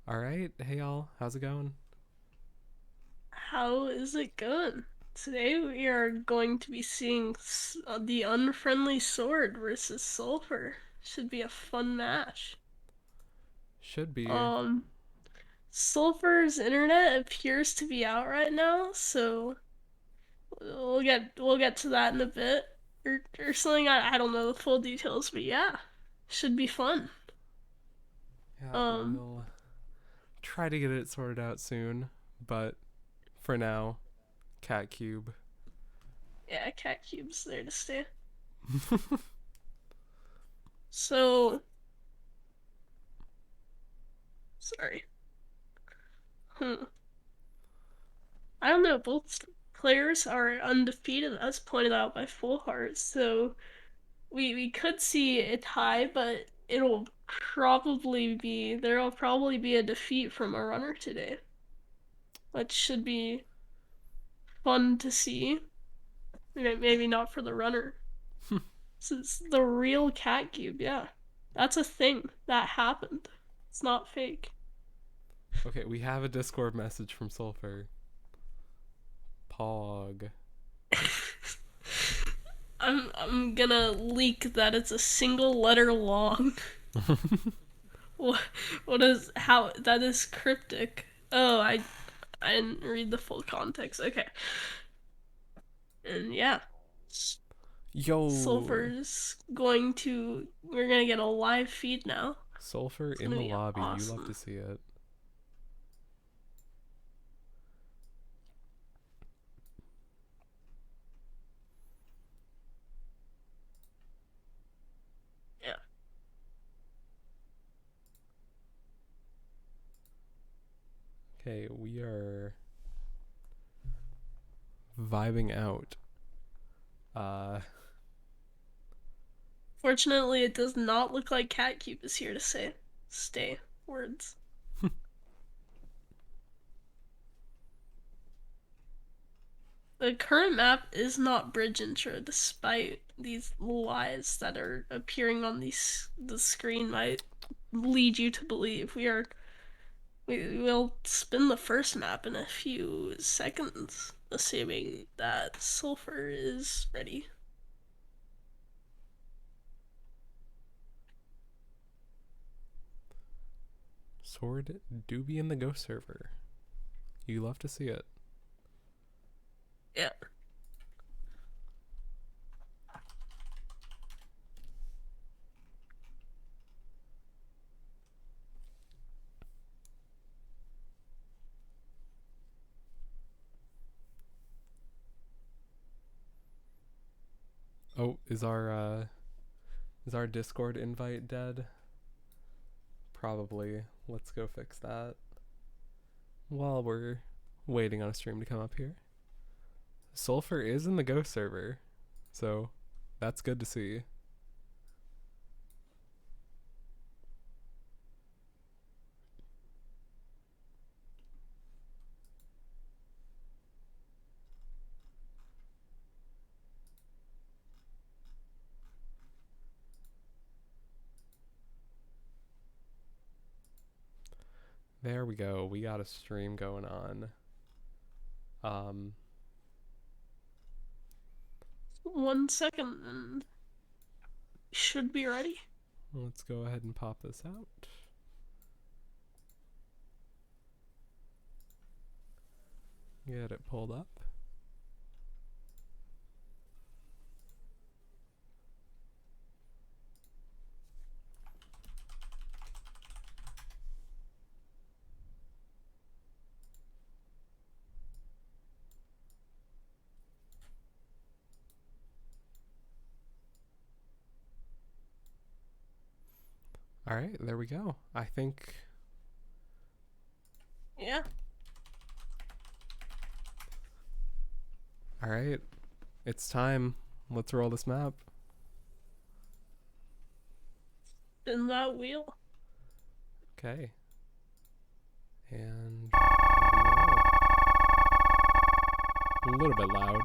All right. Hey, y'all. How's it going? How is it going? Today we are going to be seeing the Unfriendly Sword versus Sulfur. Should be a fun match. Should be. Um, Sulfur's internet appears to be out right now, so we'll get to that in a bit, or something. I don't know the full details, but yeah, should be fun. Yeah, Um, we'll try to get it sorted out soon. But for now, Cat Cube. yeah, Cat Cube's there to stay. So sorry. Hmm. I don't know. Both players are undefeated, as pointed out by Full Heart. So we could see a tie, but there'll probably be a defeat from a runner today, which should be fun to see. Maybe not for the runner. This is the real cat cube. Yeah, that's a thing that happened. It's not fake. Okay, we have a Discord message from Soulfur. Pog. I'm gonna leak that it's a single letter long. What what is how that is cryptic. Oh, I didn't read the full context. Okay. And yeah. Yo, Sulfur's going to we're gonna get a live feed now. Soulfur It's in gonna the be lobby. You love awesome. to see it. Yeah. Okay, we are vibing out. Uh, Fortunately it does not look like CatCube is here to say stay words. The current map is not bridge intro, despite these lies that are appearing on the screen might lead you to believe. We will spin the first map in a few seconds, assuming that Sulfur is ready. Sword do be in the Ghost server. You love to see it. Yeah. Oh, is our Discord invite dead? Probably. Let's go fix that while we're waiting on a stream to come up here. Sulfur is in the Ghost server, so that's good to see. There we go. We got a stream going on. Um, 1 second and should be ready. let's go ahead and pop this out. Get it pulled up. All right, there we go. I think. Yeah. All right, it's time. Let's roll this map. Spin that wheel. Okay. And a little bit loud.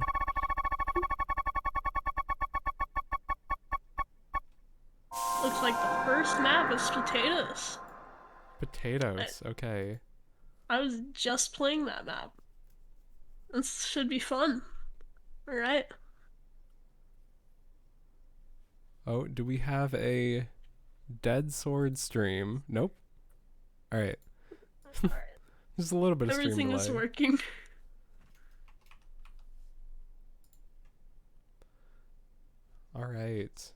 Looks like the first map is potatoes. I, Potatoes. Okay. I was just playing that map. This should be fun. Alright. Oh, do we have a dead sword stream? Nope. All right. Alright. Just a little bit of stream Everything is delay. working. All right.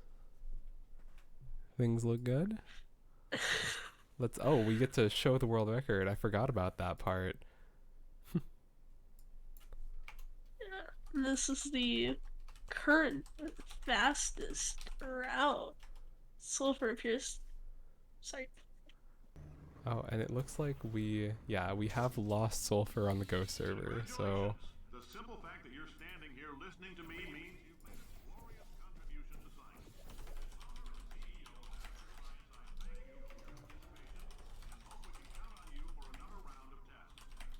Things look good. Let's. Oh, we get to show the world record. I forgot about that part. Yeah. And this is the current fastest route. Soulfur appears. Sorry. Oh, and it looks like we have lost Soulfur on the Go server. So The simple fact that you're standing here listening to me means you've made a glorious contribution to science.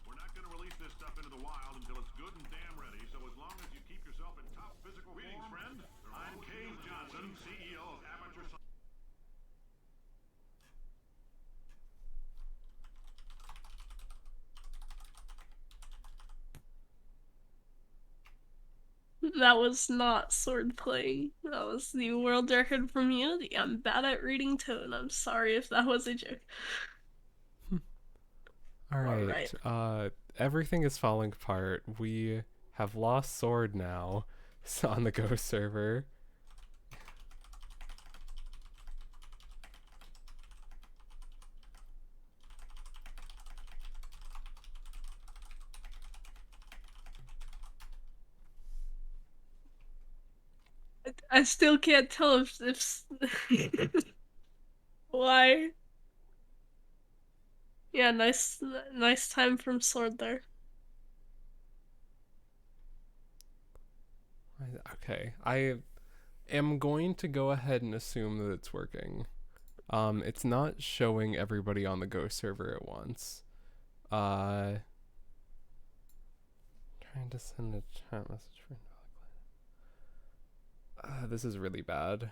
We're not going to release this stuff into the wild until it's good and damn ready, so as long as you keep yourself in top physical form, friend, I'm Cave Johnson, CEO of Amateur Science. That was not sword playing. That was the world record from Unity. I'm bad at reading tone. I'm sorry if that was a joke. all right. Alright. Everything is falling apart. We have lost Sword now on the Go server. I still can't tell if why. Yeah, nice time from sword there. Okay, I am going to go ahead and assume that it's working. It's not showing everybody on the Go server at once. Trying to send a chat message for this is really bad.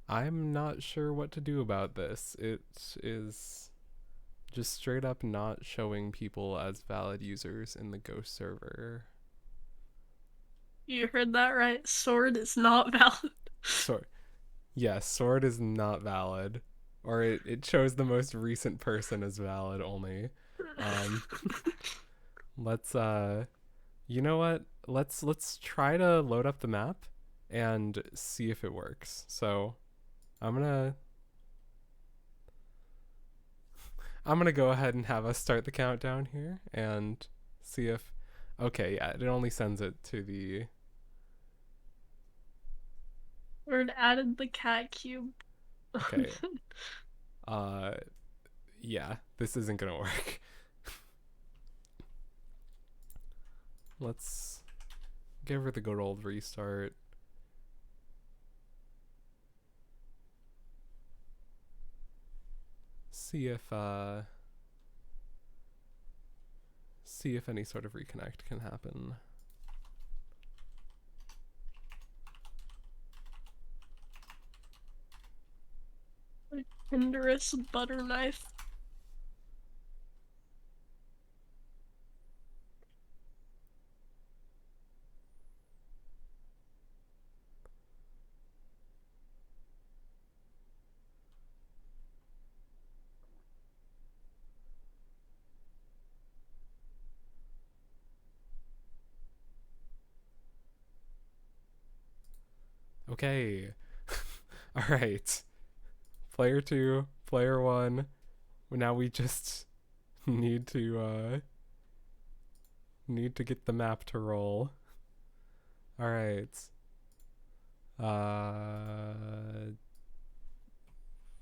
I'm not sure what to do about this. It is just straight up not showing people as valid users in the Go server. You heard that right. Sword is not valid. So, yes, Sword is not valid. Or it shows the most recent person as valid only. Um, let's you know what? Let's try to load up the map and see if it works. So I'm gonna go ahead and have us start the countdown here and see if okay, yeah, it only sends it to the Word added the cat cube. okay. Uh yeah, this isn't gonna work. Let's give her the good old restart. See if any sort of reconnect can happen. Tenderous butter knife. Okay. All right. Player 2, player 1. Now we just need to get the map to roll. All right.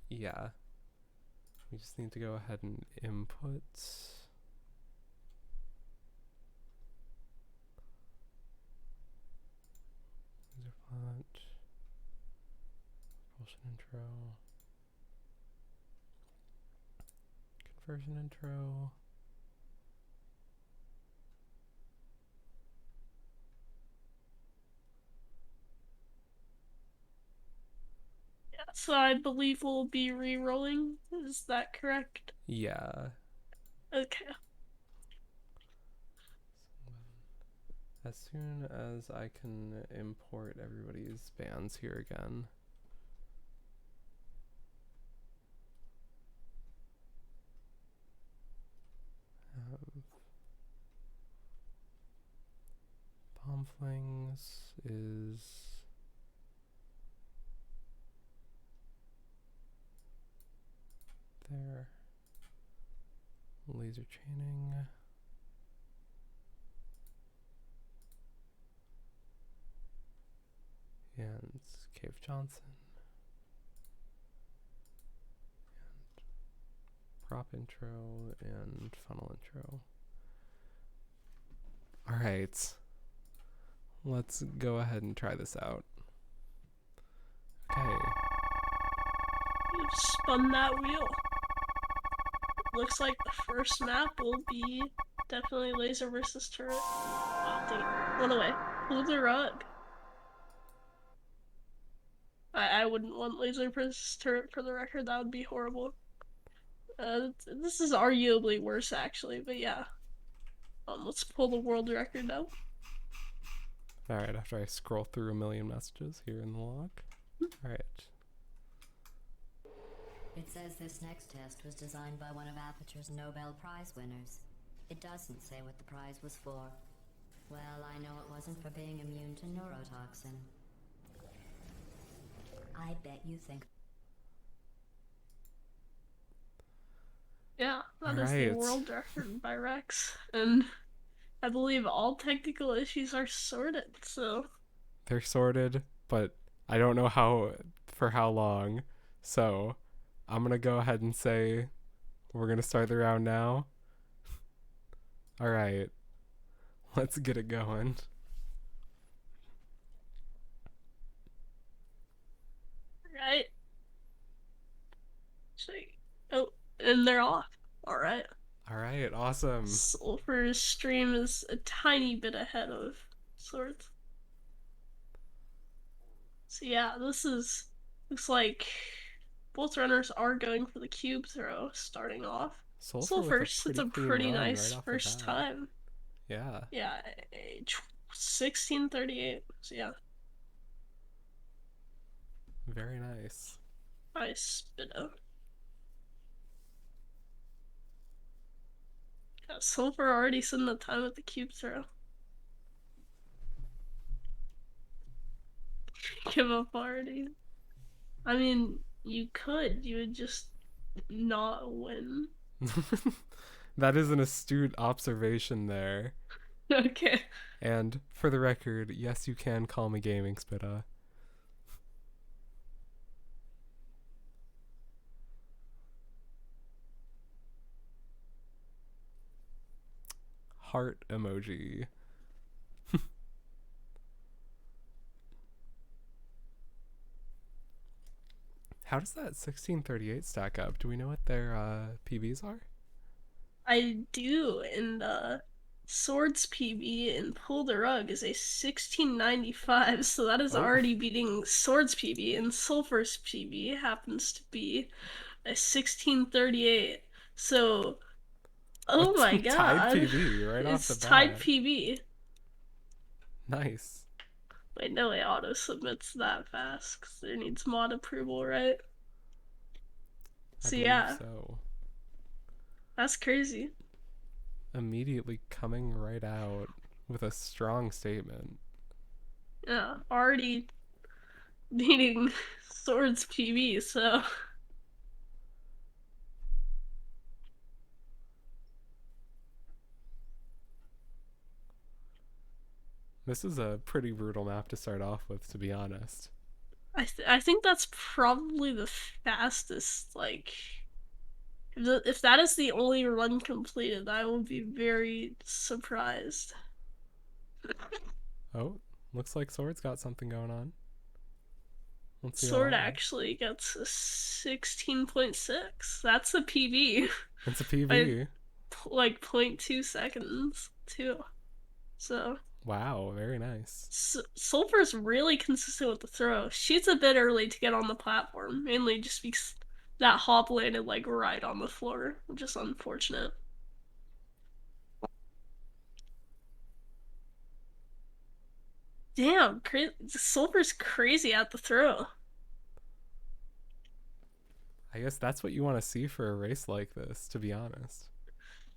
Yeah. We just need to go ahead and input user font, propulsion intro, conversion intro. So I believe we'll be re-rolling. Is that correct? Yeah. Okay. As soon as I can import everybody's bands here again. Bomb Flings is there. Laser chaining. And Cave Johnson. And prop intro and funnel intro. Alright. Let's go ahead and try this out. Okay. You've spun that wheel. Looks like the first map will be definitely laser versus turret. Oh, dang it. Run away. Pull the rug. I wouldn't want laser versus turret for the record. That would be horrible. This is arguably worse, actually, but yeah. Let's pull the world record out. Alright, after I scroll through a million messages here in the log. Alright. It says this next test was designed by one of Aperture's Nobel Prize winners. It doesn't say what the prize was for. Well, I know it wasn't for being immune to neurotoxin. I bet you think... Yeah, that is the world record by Rex. And I believe all technical issues are sorted, so... They're sorted, but I don't know for how long. So, I'm gonna go ahead and say we're gonna start the round now. Alright. Let's get it going. Right. Oh, and they're off. Alright. Alright, awesome. Soulfur's stream is a tiny bit ahead of Swords. So yeah, looks like both runners are going for the cube throw starting off. Soulfur, it's a pretty nice first time. Yeah. Yeah, 1638. So yeah. Very nice. Nice spit out. Yeah, Soulfur already seen the time with the cube throw. Give up already. I mean, you would just not win. That is an astute observation there. Okay. And for the record, yes, you can call me Gaming Spitta. Heart emoji. How does that 1638 stack up? Do we know what their PBs are? I do, and Swords PB and Pull the Rug is a 1695, so that is already beating Swords PB, and Soulfur's PB happens to be a 1638. So, oh my god. Tied PB right off the bat. It's tied PB. Nice. Wait, no way auto submits that fast, because there needs mod approval, right? So yeah. So. That's crazy. Immediately coming right out with a strong statement. Yeah, already beating Swords PB, so... This is a pretty brutal map to start off with, to be honest. I think that's probably the fastest, like... If that is the only run completed, I will be very surprised. Oh, looks like Sword's got something going on. Sword actually gets a 16.6. That's a PB. It's a PB. Like 0.2 seconds, too. So... Wow, very nice. Soulfur's really consistent with the throw. Shoots a bit early to get on the platform, mainly just because that hop landed like right on the floor, which is unfortunate. Damn, Soulfur's crazy at the throw. I guess that's what you want to see for a race like this, to be honest.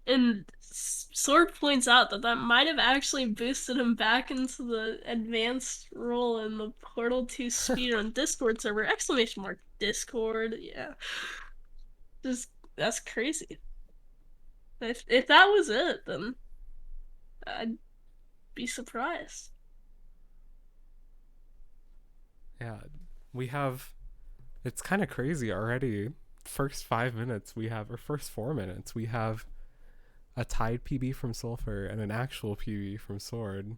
And Sword points out that that might have actually boosted him back into the advanced role in the Portal 2 speedrun Discord server! Exclamation mark Discord. Yeah. Just that's crazy. If that was it, then I'd be surprised. Yeah, we have. It's kind of crazy already. First 5 minutes we have, or first 4 minutes we have a tied PB from Soulfur and an actual PB from Sword.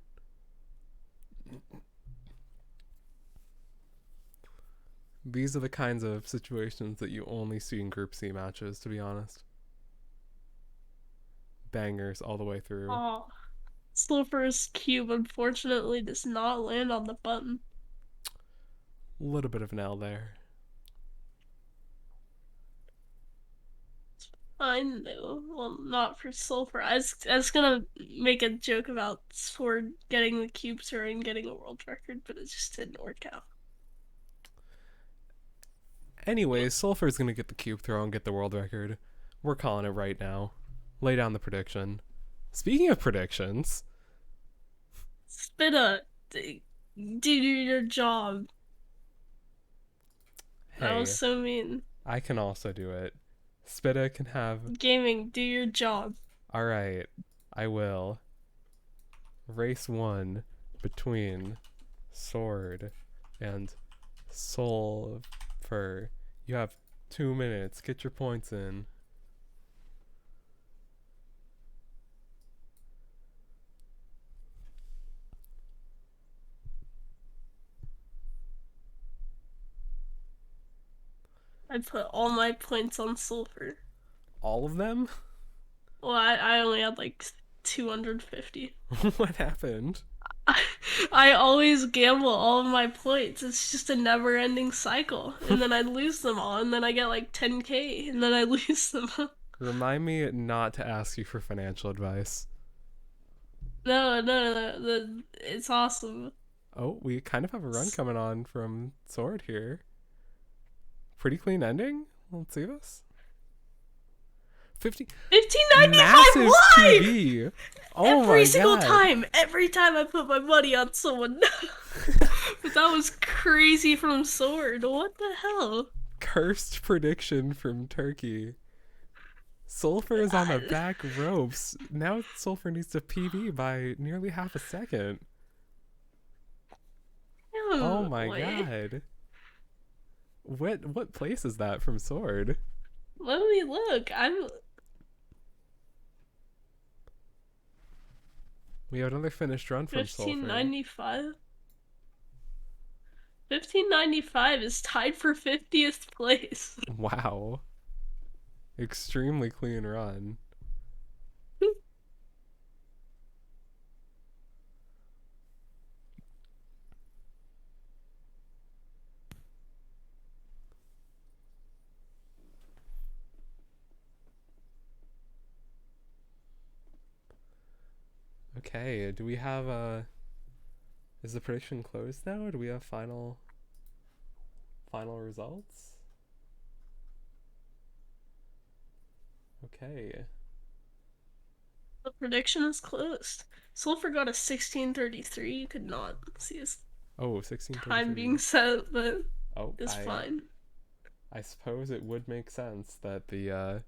These are the kinds of situations that you only see in Group C matches, to be honest. Bangers all the way through. Oh, Soulfur's cube unfortunately does not land on the button. A little bit of an L there. I know. Well, not for Soulfur. I was gonna make a joke about Sword getting the cube throw and getting a world record, but it just didn't work out. Anyways, Soulfur's gonna get the cube throw and get the world record. We're calling it right now. Lay down the prediction. Speaking of predictions, Spitta, do your job. That was hey, so mean. I can also do it. Spitta can have. Gaming, do your job. Alright, I will. Race 1 between Sword and Soulfur. You have 2 minutes. Get your points in. I put all my points on Soulfur. All of them? Well, I only had like 250. What happened? I always gamble all of my points. It's just a never ending cycle. And then I lose them all, and then I get like 10k, and then I lose them all. Remind me not to ask you for financial advice. No, it's awesome. Oh, we kind of have a run coming on from Sword here. Pretty clean ending. Let's see this. 1595 massive live! PB. Oh Every my single God. time! Every time I put my money on someone. But that was crazy from Sword. What the hell? Cursed prediction from Turkey. Sulfur is on the back ropes. Now Sulfur needs to PB by nearly half a second. Oh my God. What place is that from Sword? Let me look. We have another finished run from Sulfur. 1595. 1595 is tied for 50th place. Wow. Extremely clean run. Okay, do we have is the prediction closed now, or do we have final results? Okay. The prediction is closed. Sulfur got a 1633. You could not see his 1633. time being set, but Oh, it's fine. I suppose it would make sense that the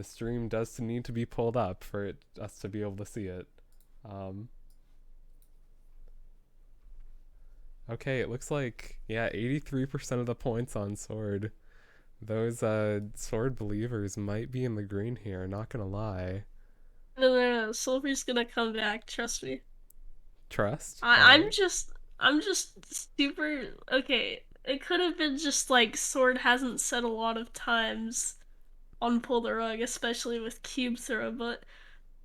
stream does need to be pulled up for us to be able to see it. Okay, it looks like 83% of the points on Sword. Those Sword believers might be in the green here, not gonna lie. No. Sulfur's gonna come back, trust me. Trust? I'm just super okay. It could have been just like Sword hasn't said a lot of times on Pull the Rug, especially with Cube Throw, but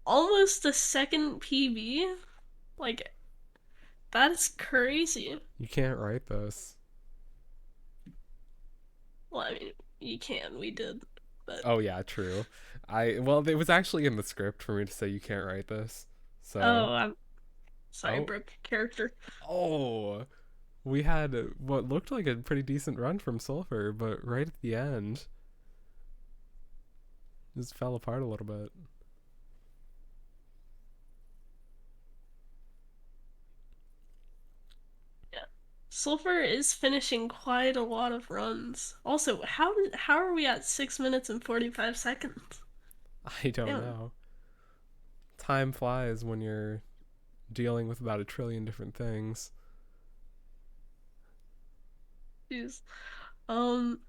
almost a second PB, like That is crazy. You can't write this. Well, I mean, you can. We did. But Oh yeah, true. Well, it was actually in the script for me to say you can't write this. So, I'm sorry, oh, broke character. oh, we had what looked like a pretty decent run from Sulfur, but right at the end, just fell apart a little bit. Yeah. Soulfur is finishing quite a lot of runs. Also, how are we at 6 minutes and 45 seconds? I don't Damn. know. Time flies when you're dealing with about a trillion different things. Jeez. Um,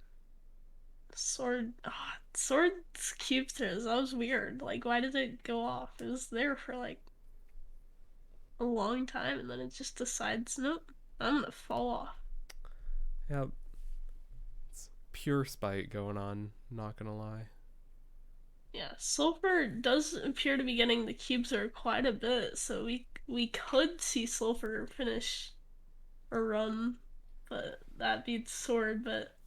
sword's cube throws. That was weird. Like, why did it go off? It was there for like a long time, and then it just decides, nope, I'm gonna fall off. Yeah, it's pure spite going on. Not gonna lie. Yeah, Sulfur does appear to be getting the cube throw quite a bit, so we could see Sulfur finish a run, but that beats Sword, but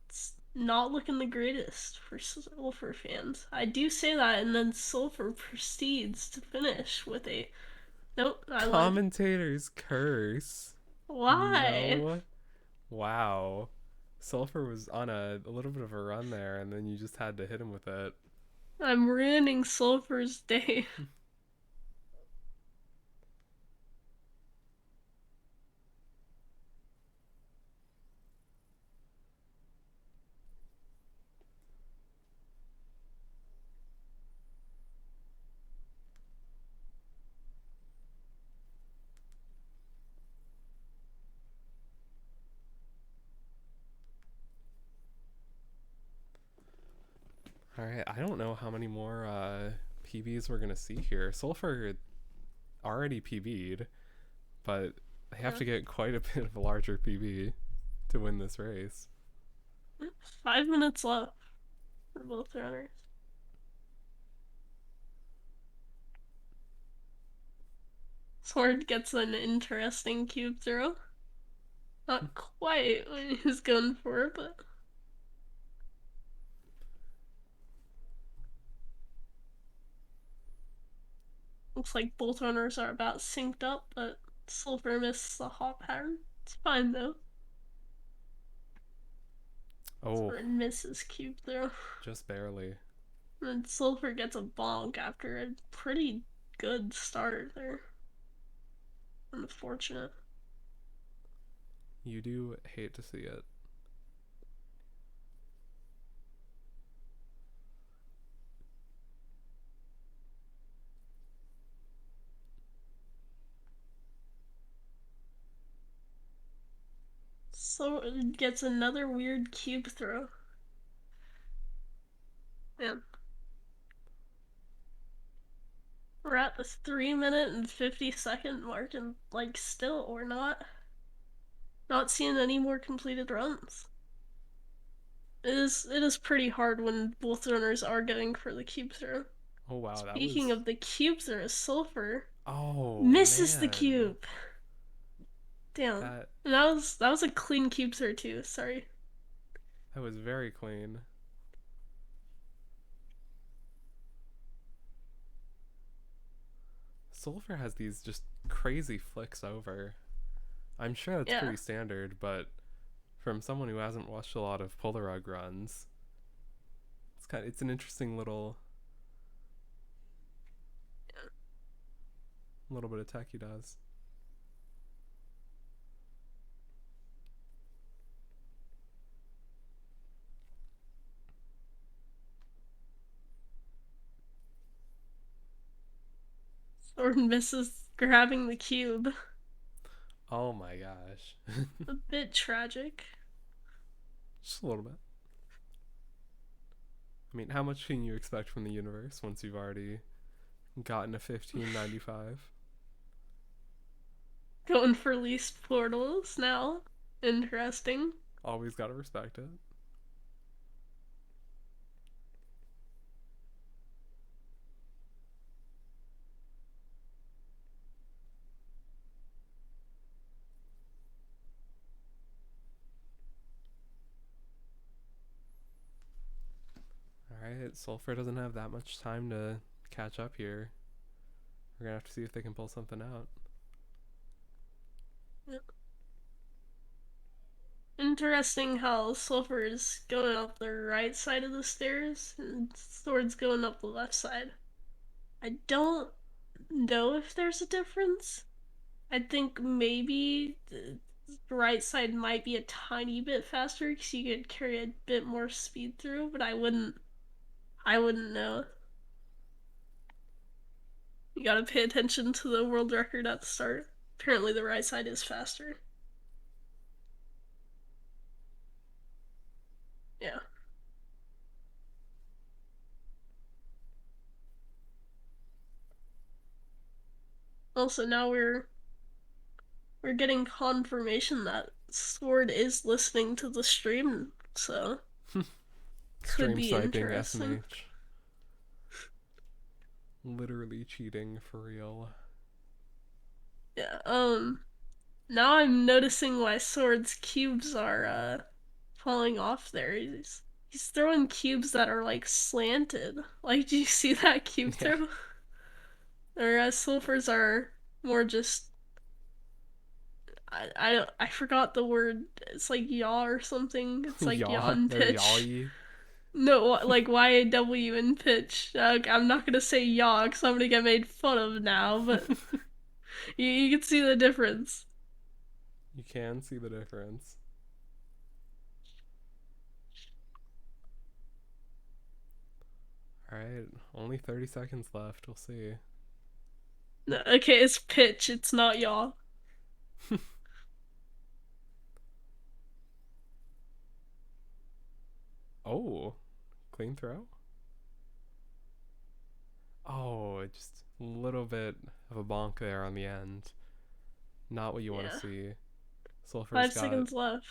it's not looking the greatest for Sulfur fans. I do say that, and then Sulfur proceeds to finish with a nope, I lied. Commentator's curse. Why? No. Wow. Sulfur was on a little bit of a run there, and then you just had to hit him with it. I'm ruining Sulfur's day. All right, I don't know how many more PBs we're gonna see here. Sulfur already PB'd, but they have Yeah. to get quite a bit of a larger PB to win this race. 5 minutes left for both runners. Sword gets an interesting cube throw. Not quite what he was going for, but looks like both runners are about synced up, but Sulfur missed the hop pattern. It's fine though. Oh, Sword misses cube throw. just barely. And Sulfur gets a bonk after a pretty good start there. Unfortunate. You do hate to see it. So it gets another weird cube throw. Man. We're at the 3 minute and 50 second mark, and like still we're not seeing any more completed runs. It is pretty hard when both runners are getting for the cube throw. Oh wow, that Speaking was. of the cube throw, Sulfur Oh misses the man, cube. Damn. that And that was a clean cube throw too, sorry. that was very clean. Sulfur has these just crazy flicks over. I'm sure that's Yeah. pretty standard, but from someone who hasn't watched a lot of Polarug runs, it's an interesting little bit of tech he does. Sword misses grabbing the cube. Oh my gosh. A bit tragic. Just a little bit. I mean, how much can you expect from the universe once you've already gotten a 1595? Going for least portals now. Interesting. Always gotta respect it. Alright, Sulfur doesn't have that much time to catch up here. We're gonna have to see if they can pull something out. Interesting how Sulfur is going up the right side of the stairs and Sword's going up the left side. I don't know if there's a difference. I think maybe the right side might be a tiny bit faster because you could carry a bit more speed through, but I wouldn't know. You gotta pay attention to the world record at the start. Apparently the right side is faster. Yeah. Also now we're getting confirmation that Sword is listening to the stream, so could Stream be sniping interesting. SMH. Literally cheating for real. Yeah, now I'm noticing why Sword's cubes are falling off there. He's throwing cubes that are like slanted. Like, do you see that cube Yeah. throw? Or Sulfurs are more just I forgot the word. It's like yaw or something. It's like yaw Yaw, in they're pitch. yawy. No, like YAW in pitch. I'm not gonna say yaw because I'm gonna get made fun of now, but you can see the difference. You can see the difference. Alright, only 30 seconds left. We'll see. No, okay, it's pitch. It's not yaw. Oh, clean throw? Oh, just a little bit of a bonk there on the end. Not what you want to Yeah. see. Sulfur's 5 seconds left.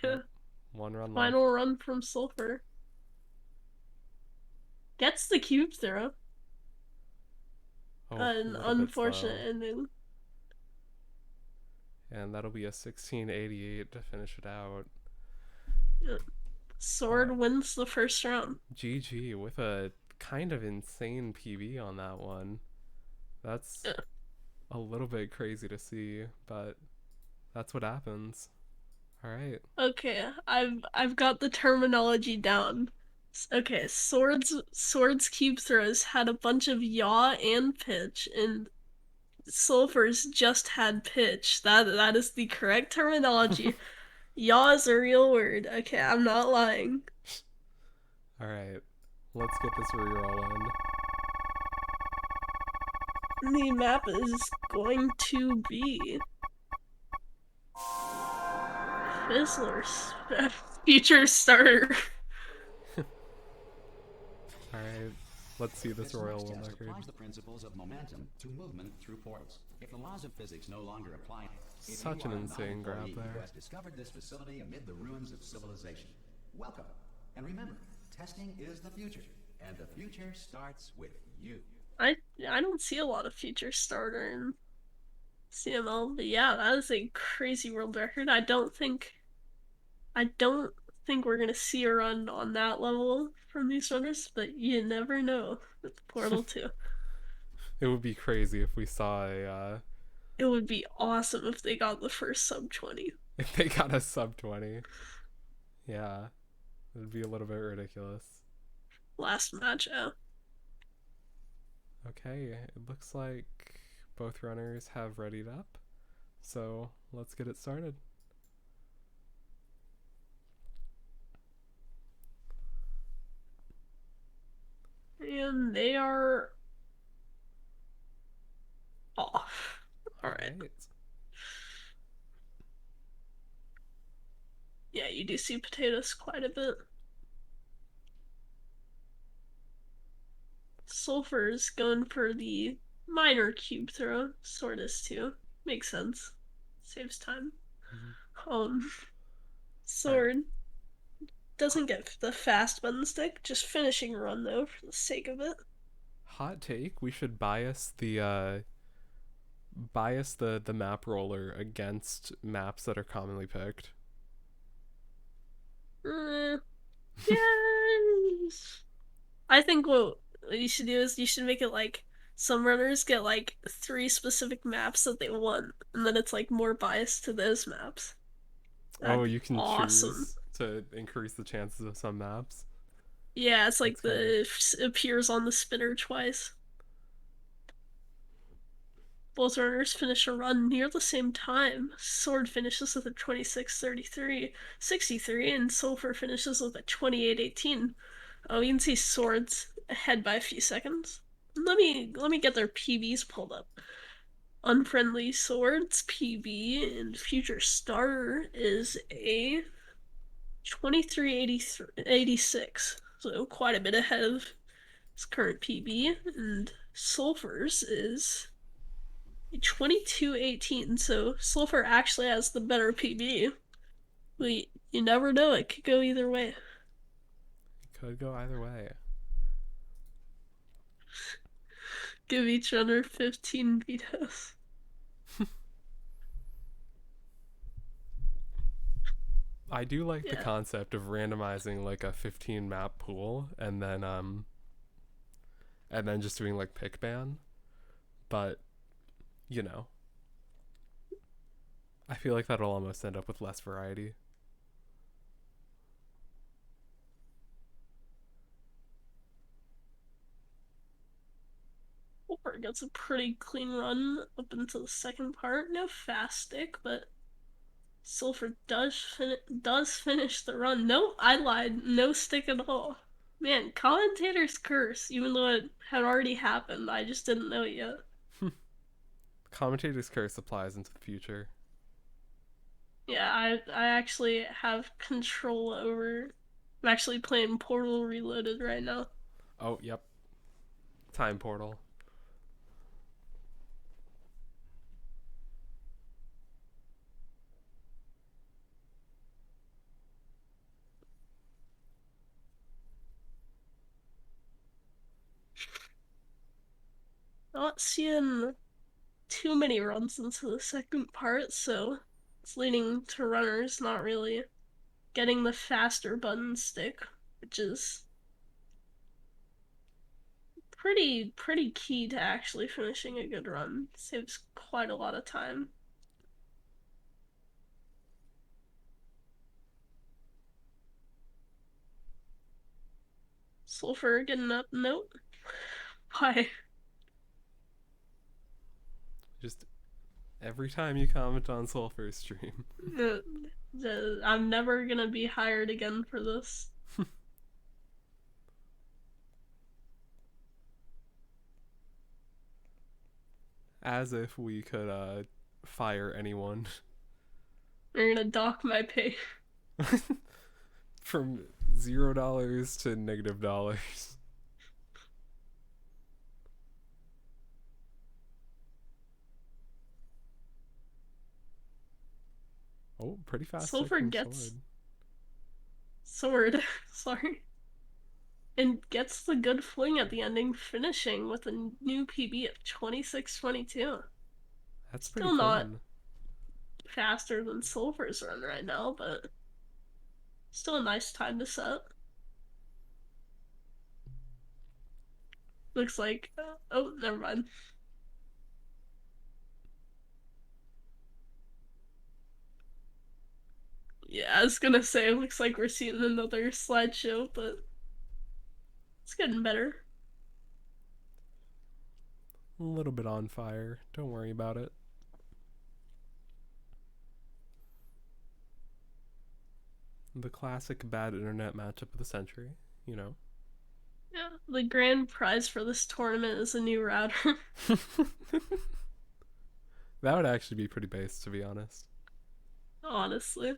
Yep, one run Final left. run from Sulfur. Gets the cube throw. Oh, a An little bit unfortunate slow. ending. And that'll be a 1688 to finish it out. Yeah. Sword wins the first round. GG with a kind of insane PB on that one. That's Yeah. a little bit crazy to see, but that's what happens. All right. Okay, I've got the terminology down. Okay, swords cube throws had a bunch of yaw and pitch, and Sulfur's just had pitch. That is the correct terminology. Yaw is a real word. Okay, I'm not lying. All right. Let's get this reroll in. The map is going to be Fizzlers. Future starter. All right. Let's see this Royal next World test record. applies the principles of momentum to movement through portals. If the laws of physics no longer apply, Such an insane grab there. who has discovered this facility amid the ruins of civilization. Welcome. And remember, testing is the future, and the future starts with you. I don't see a lot of future starter in CML, but yeah, that is a crazy world record. I don't think we're gonna see a run on that level from these runners, but you never know with Portal 2. It would be crazy if we saw a It would be awesome if they got the first sub 20. if they got a sub 20. Yeah. It would be a little bit ridiculous. Last match out. Okay, it looks like both runners have readied up. So, let's get it started. And they are off. Alright. Yeah, you do see potatoes quite a bit. Sulfur's going for the minor cube throw. Sword is too. Makes sense. Saves time. Sword doesn't get the fast button stick, just finishing run though for the sake of it. Hot take, we should bias the map roller against maps that are commonly picked. Yes. I think what you should do is you should make it like some runners get like 3 specific maps that they want, and then it's like more biased to those maps. Oh, That'd be you can awesome. choose to increase the chances of some maps. Yeah, it's like That's kind of appears on the spinner twice. Both runners finish a run near the same time. Sword finishes with a 26:33, 63, and Soulfur finishes with a 28:18. Oh, you can see Sword's ahead by a few seconds. Let me get their PBs pulled up. Unfriendly Swords PB and future starter is a 23:86, so quite a bit ahead of his current PB. And Sulfur's is a 22:18, so Sulfur actually has the better PB. But you never know; it could go either way. could go either way. Give each runner 15 vetoes. I do like the Yeah. concept of randomizing like a 15 map pool and then just doing like pick ban, but you know, I feel like that'll almost end up with less variety. Sulfur gets a pretty clean run up into the second part. No fast stick, but Sulfur does finish the run. No, I lied. No stick at all. Man, commentators curse, even though it had already happened. I just didn't know it yet. Commentator's curse applies into the future. Yeah, I actually have control over. I'm actually playing Portal Reloaded right now. Oh, yep. Time portal. Not seeing too many runs into the second part, so it's leading to runners not really getting the faster button stick, which is pretty key to actually finishing a good run. Saves quite a lot of time. Sulfur getting up. Nope. Why? Just every time you comment on Soulfur's stream. I'm never gonna be hired again for this. As if we could fire anyone. You're gonna dock my pay. From $0 to -$. Oh, pretty fast stick Sulfur from gets Sword. sword. Sorry. And gets the good fling at the ending, finishing with a new PB of 26:22. That's pretty Still not clean. faster than Sulfur's run right now, but still a nice time to set. Looks like. Oh, never mind. Yeah, I was gonna say, it looks like we're seeing another slideshow, but it's getting better. A little bit on fire. Don't worry about it. The classic bad internet matchup of the century, you know. Yeah, the grand prize for this tournament is a new router. That would actually be pretty base, to be honest. Honestly.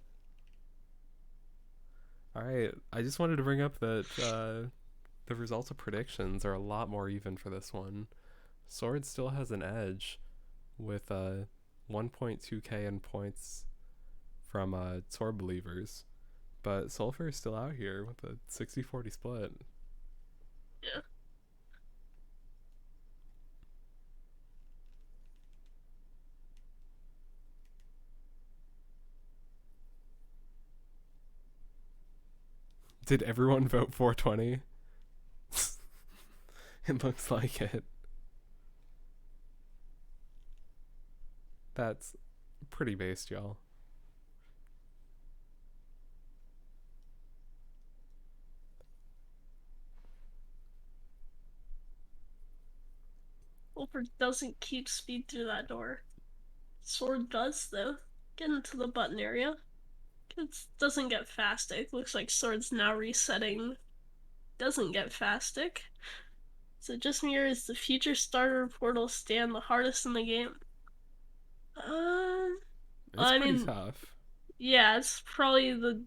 All right, I just wanted to bring up that the results of predictions are a lot more even for this one. Sword still has an edge with 1.2k in points from Sword believers, but Sulfur is still out here with a 60-40 split. Yeah. Did everyone vote 420? It looks like it. That's pretty based, y'all. Soulfur doesn't keep speed through that door. Sword does, though. Get into the button area. It doesn't get fastic. Looks like Sword's now resetting. Doesn't get fastic. So it just mirrors the future starter portal stand, the hardest in the game. It's I pretty mean, tough. yeah, it's probably the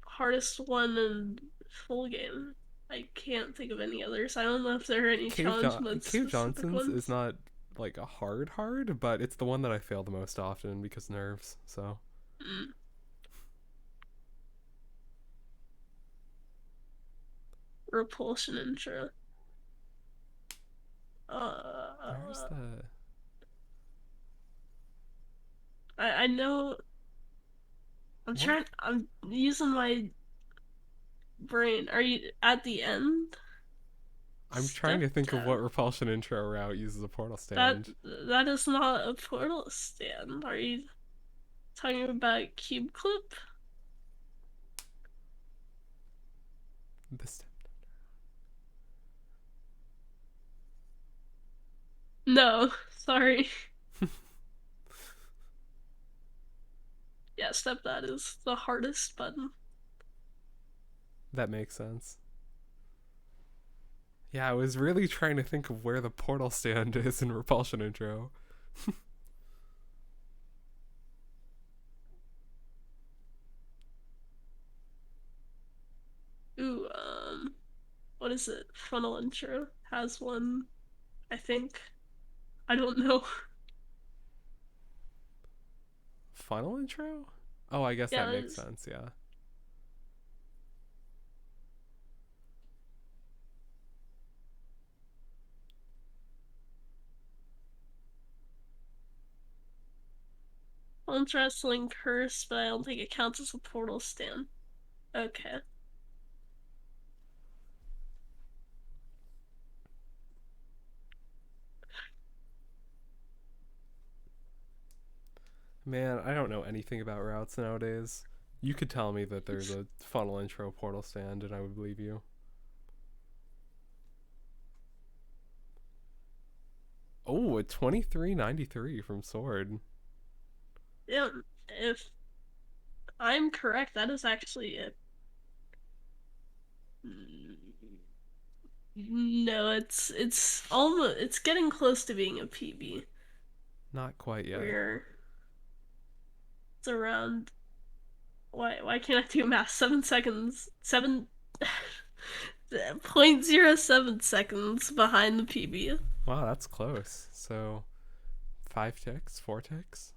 hardest one in full game. I can't think of any others. I don't know if there are any challenge mode Cave specific Johnson's is ones. not like a hard, but it's the one that I fail the most often because nerves. So Mm. Repulsion intro. where's the? I know. I'm What? trying. I'm using my brain. Are you at the end? I'm trying to Step think of what 10. repulsion intro route uses a portal That stand. that is not a portal stand. Are you talking about cube clip? This No, sorry. Yeah, step that is the hardest button. that makes sense. Yeah, I was really trying to think of where the portal stand is in repulsion intro. Ooh, what is it? Funnel intro has one, I think. I don't know. Final intro? Oh, I guess Yeah, that makes there's sense. Yeah. Punch Wrestling Curse, but I don't think it counts as a portal stand. Okay. Man, I don't know anything about routes nowadays. You could tell me that there's a funnel intro portal stand, and I would believe you. Oh, a 2393 from Sword. Yeah, if I'm correct, that is actually it. No, it's almost it's getting close to being a PB. Not quite yet. Where it's around why can't I do math? 7 seconds. 7.07 seconds behind the PB. Wow, that's close. So, 5 ticks, 4 ticks.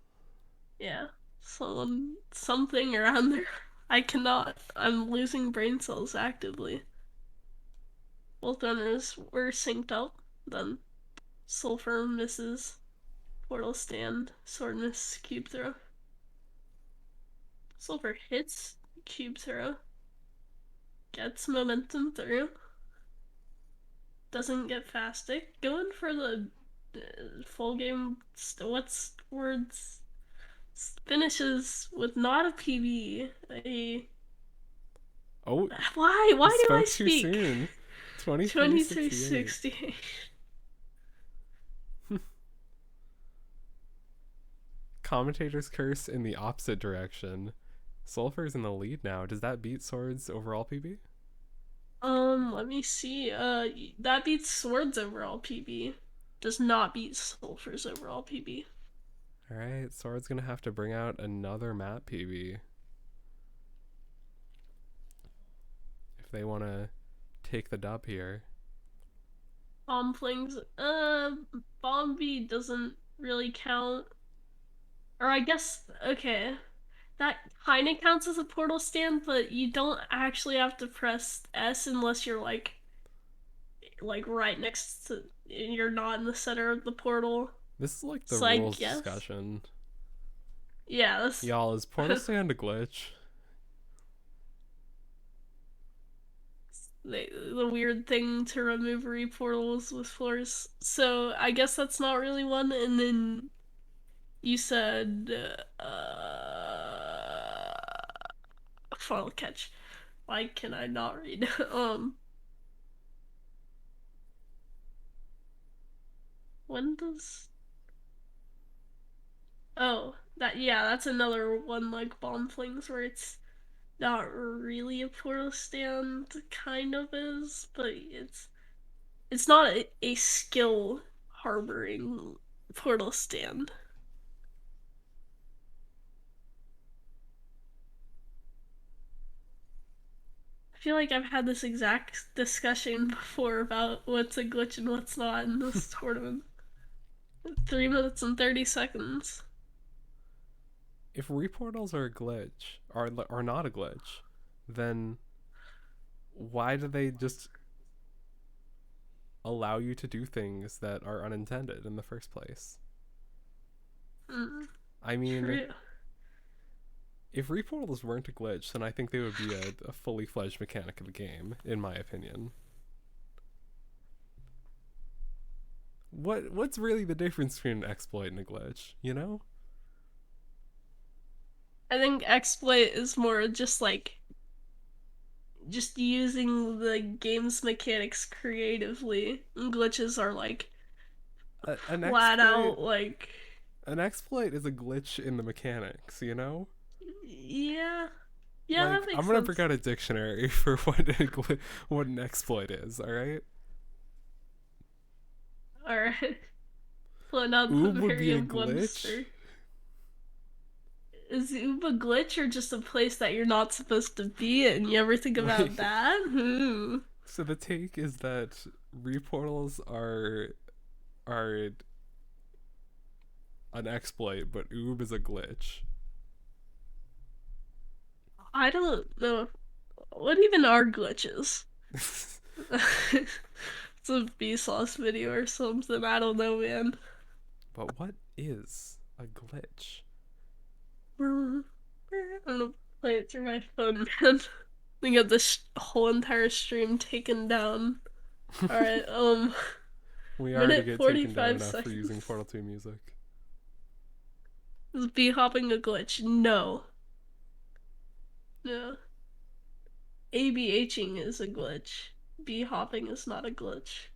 Yeah. Something around there. I cannot. I'm losing brain cells actively. Both runners were synced up. Then Soulfur misses. Portal stand. Sword miss. Cube throw. Soulfur hits. Cube throw. Gets momentum through. Doesn't get fastic. Going for the full game. What's words? Finishes with not a PB. Oh, Why? you Why do I spoke too speak? soon. 2368. 2368. Commentator's curse in the opposite direction. Sulfur's in the lead now. Does that beat Sword's overall PB? Let me see. That beats Sword's overall PB. Does not beat Soulfur's overall PB. Alright, Sword's gonna have to bring out another map PB if they want to take the dub here. Bomb flings. Bomb B doesn't really count. Or I guess, okay. That kinda counts as a portal stand, but you don't actually have to press S unless you're like right next to, you're not in the center of the portal. This is like the So I rules guess. discussion. Yeah, that's Y'all, is portal stand a glitch? the weird thing to remove reportals with floors. So I guess that's not really one. And then you said funnel catch. Why can I not read? When does Oh, that's another one like bomb flings where it's not really a portal stand, kind of is, but it's not a skill harboring portal stand. I feel like I've had this exact discussion before about what's a glitch and what's not in this tournament. 3 minutes and 30 seconds. If reportals are a glitch, or not a glitch, then why do they just allow you to do things that are unintended in the first place? I mean, True. if reportals weren't a glitch, then I think they would be a fully fledged mechanic of the game, in my opinion. What's really the difference between an exploit and a glitch, you know? I think exploit is more just using the game's mechanics creatively. Glitches are like An flat exploit out like an exploit is a glitch in the mechanics, you know? yeah. Yeah, that Like, makes I'm gonna sense. bring out a dictionary for what an exploit is, alright? Alright. Pulling out the Oob would be a Merriam glitch? Webster. Is Oob a glitch or just a place that you're not supposed to be in? You ever think about Wait, that? so the take is that reportals are an exploit, but Oob is a glitch. I don't know. What even are glitches? It's a Vsauce video or something. I don't know, man. But what is a glitch? I'm gonna play it through my phone, man. We got this whole entire stream taken down. Alright, We already minute get taken down 45 enough for using seconds. Portal 2 music. Is bee hopping a glitch? No. No. ABHing is a glitch. Bee hopping is not a glitch.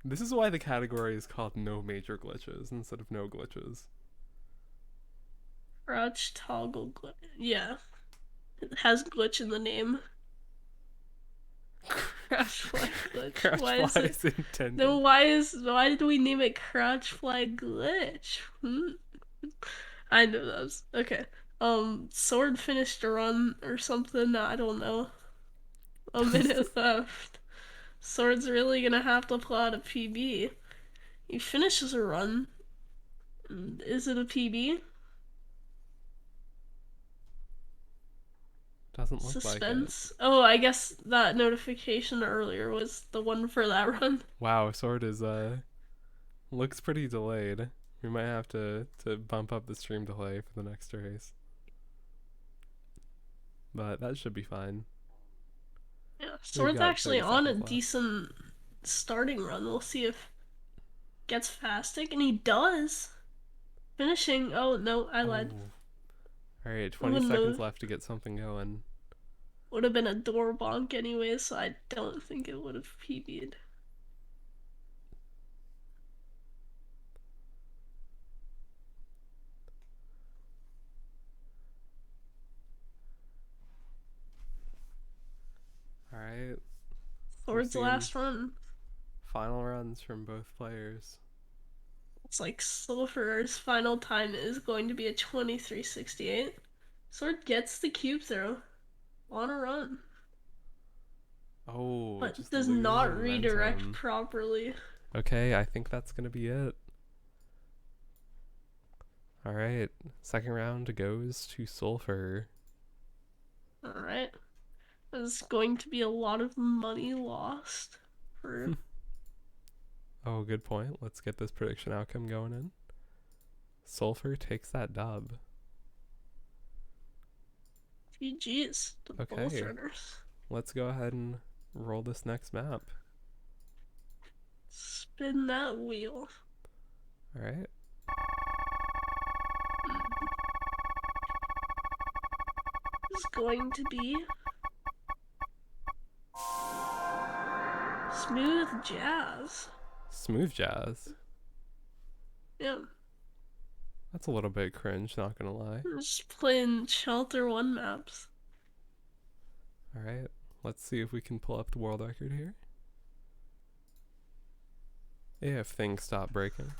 This is why the category is called no major glitches instead of no glitches. Crouch toggle glitch. Yeah. It has glitch in the name. Crouch fly glitch. Crouch Why fly is it? is intended. Then why did we name it Crouch Fly Glitch? I know those. Okay. Sword finished a run or something. I don't know. A minute left. Sword's really gonna have to pull out a PB. He finishes a run. Is it a PB? Doesn't look like it. Suspense. Oh, I guess that notification earlier was the one for that run. Wow, Sword is looks pretty delayed. We might have to bump up the stream delay for the next race. But that should be fine. Yeah, Sword's got actually 30 on a seconds left. decent starting run. We'll see if gets fastic, and he does. Finishing. Oh no, I lied. Alright, 20 Wouldn't seconds have, left to get something going. would have been a door bonk anyway, so I don't think it would have PB'd. Alright. Sword's last run. Final runs from both players. It's like Soulfur's final time is going to be a 23:68. Sword gets the cube throw on a run. Oh, But just does losing not momentum. redirect properly. Okay, I think that's gonna be it. Alright, second round goes to Soulfur. Alright. There's going to be a lot of money lost for Oh, good point. Let's get this prediction outcome going in. Soulfur takes that dub. GG's to both Okay. runners. Let's go ahead and roll this next map. Spin that wheel. All right. Is going to be Smooth Jazz. Smooth Jazz. Yeah. That's a little bit cringe, not gonna lie. I'm just playing Shelter 1 maps. All right. Let's see if we can pull up the world record here. If things stop breaking.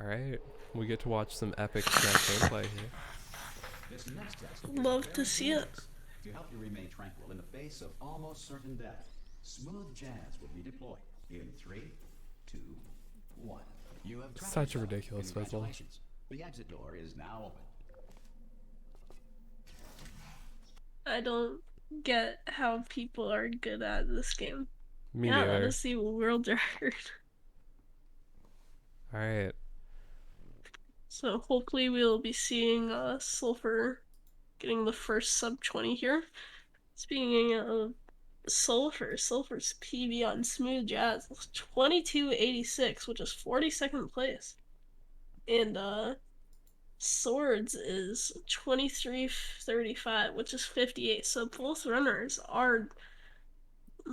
All right. We get to watch some epic snap gameplay here. This next test will be Love very to see it. dangerous. To help you remain tranquil in the face of almost certain death, Smooth Jazz will be deployed in 3, 2, 1. You have trapped Such a yourself. ridiculous fizzle. Congratulations. The exit door is now open. I don't get how people are good at this game. Me Yeah, neither. that is the world record. All right. So hopefully we'll be seeing Soulfur getting the first sub 20 here. Speaking of Soulfur's PB on Smooth Jazz is 2286, which is 42nd place. And Swords is 2335, which is 58. So both runners are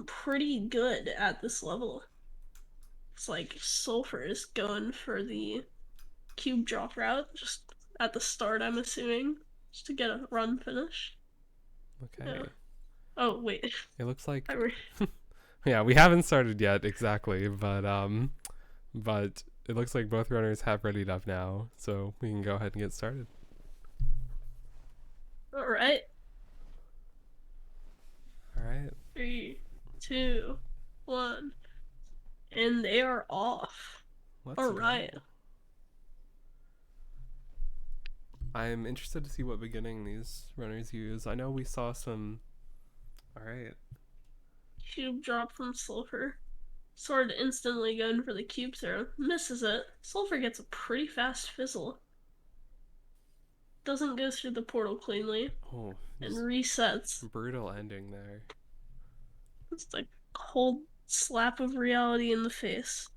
pretty good at this level. It's like Soulfur is going for the cube drop route just at the start, I'm assuming, just to get a run finish. Okay. Yeah. Oh wait, It looks like I yeah, we haven't started yet exactly, but it looks like both runners have readied up now, so we can go ahead and get started. all right. All right. 3, 2, 1, and they are off. Let's All go. right. I'm interested to see what beginning these runners use. I know we saw some. All right. Cube drop from Soulfur. Sword instantly going for the cube throw. Misses it. Soulfur gets a pretty fast fizzle. Doesn't go through the portal cleanly. Oh, And just resets. brutal ending there. It's like a cold slap of reality in the face.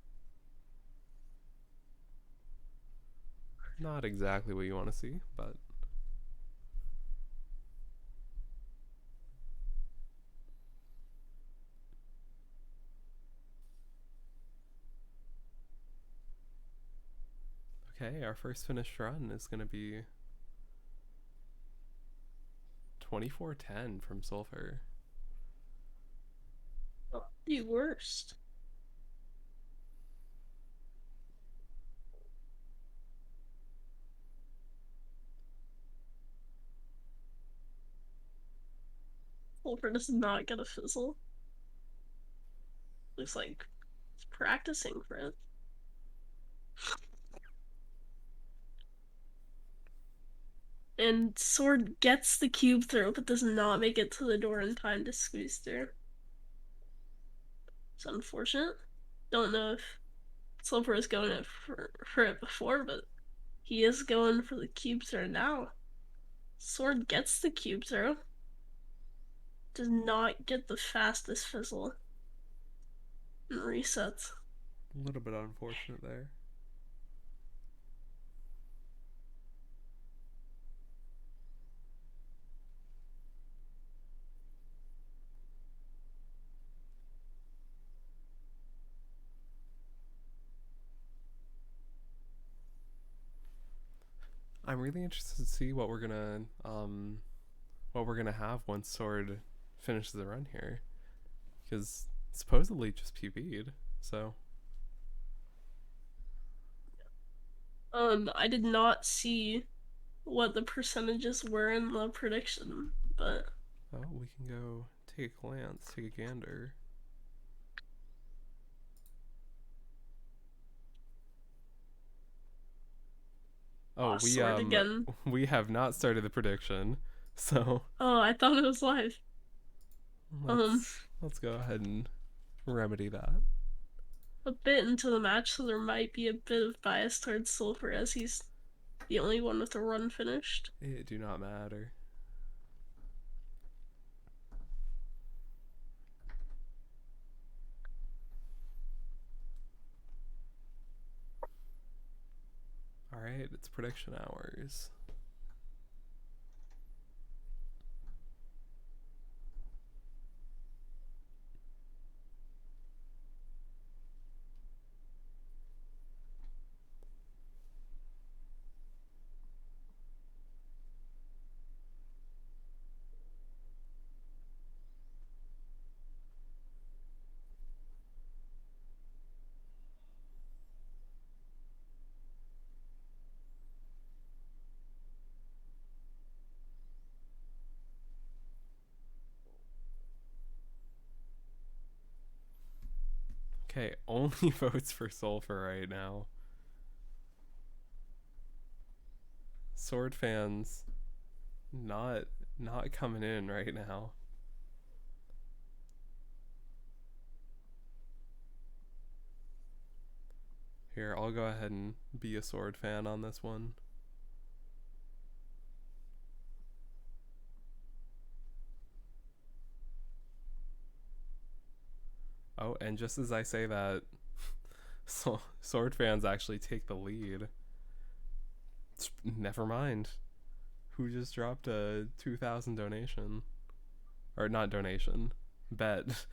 Not exactly what you want to see, but okay, our first finished run is going to be 24:10 from Soulfur. The worst. Soulfur does not get a fizzle. Looks like he's practicing for it. And Sword gets the cube throw, but does not make it to the door in time to squeeze through. It's unfortunate. Don't know if Soulfur is going for it before, but he is going for the cube throw now. Sword gets the cube throw. Does not get the fastest fizzle. And resets. A little bit unfortunate there. I'm really interested to see what we're gonna have once Sword finishes the run here, because supposedly just PB'd. So I did not see what the percentages were in the prediction, but oh, we can go take a glance, take a gander. Oh, Sword again. we have not started the prediction, so Oh, I thought it was live. let's go ahead and remedy that. A bit into the match, so there might be a bit of bias towards Soulfur as he's the only one with a run finished. It do not matter. Alright, it's prediction hours. Okay, only votes for Soulfur right now. Sword fans not coming in right now. Here, I'll go ahead and be a Sword fan on this one. Oh, and just as I say that, Sword fans actually take the lead. Never mind. Who just dropped a 2,000 donation? Or not donation, bet.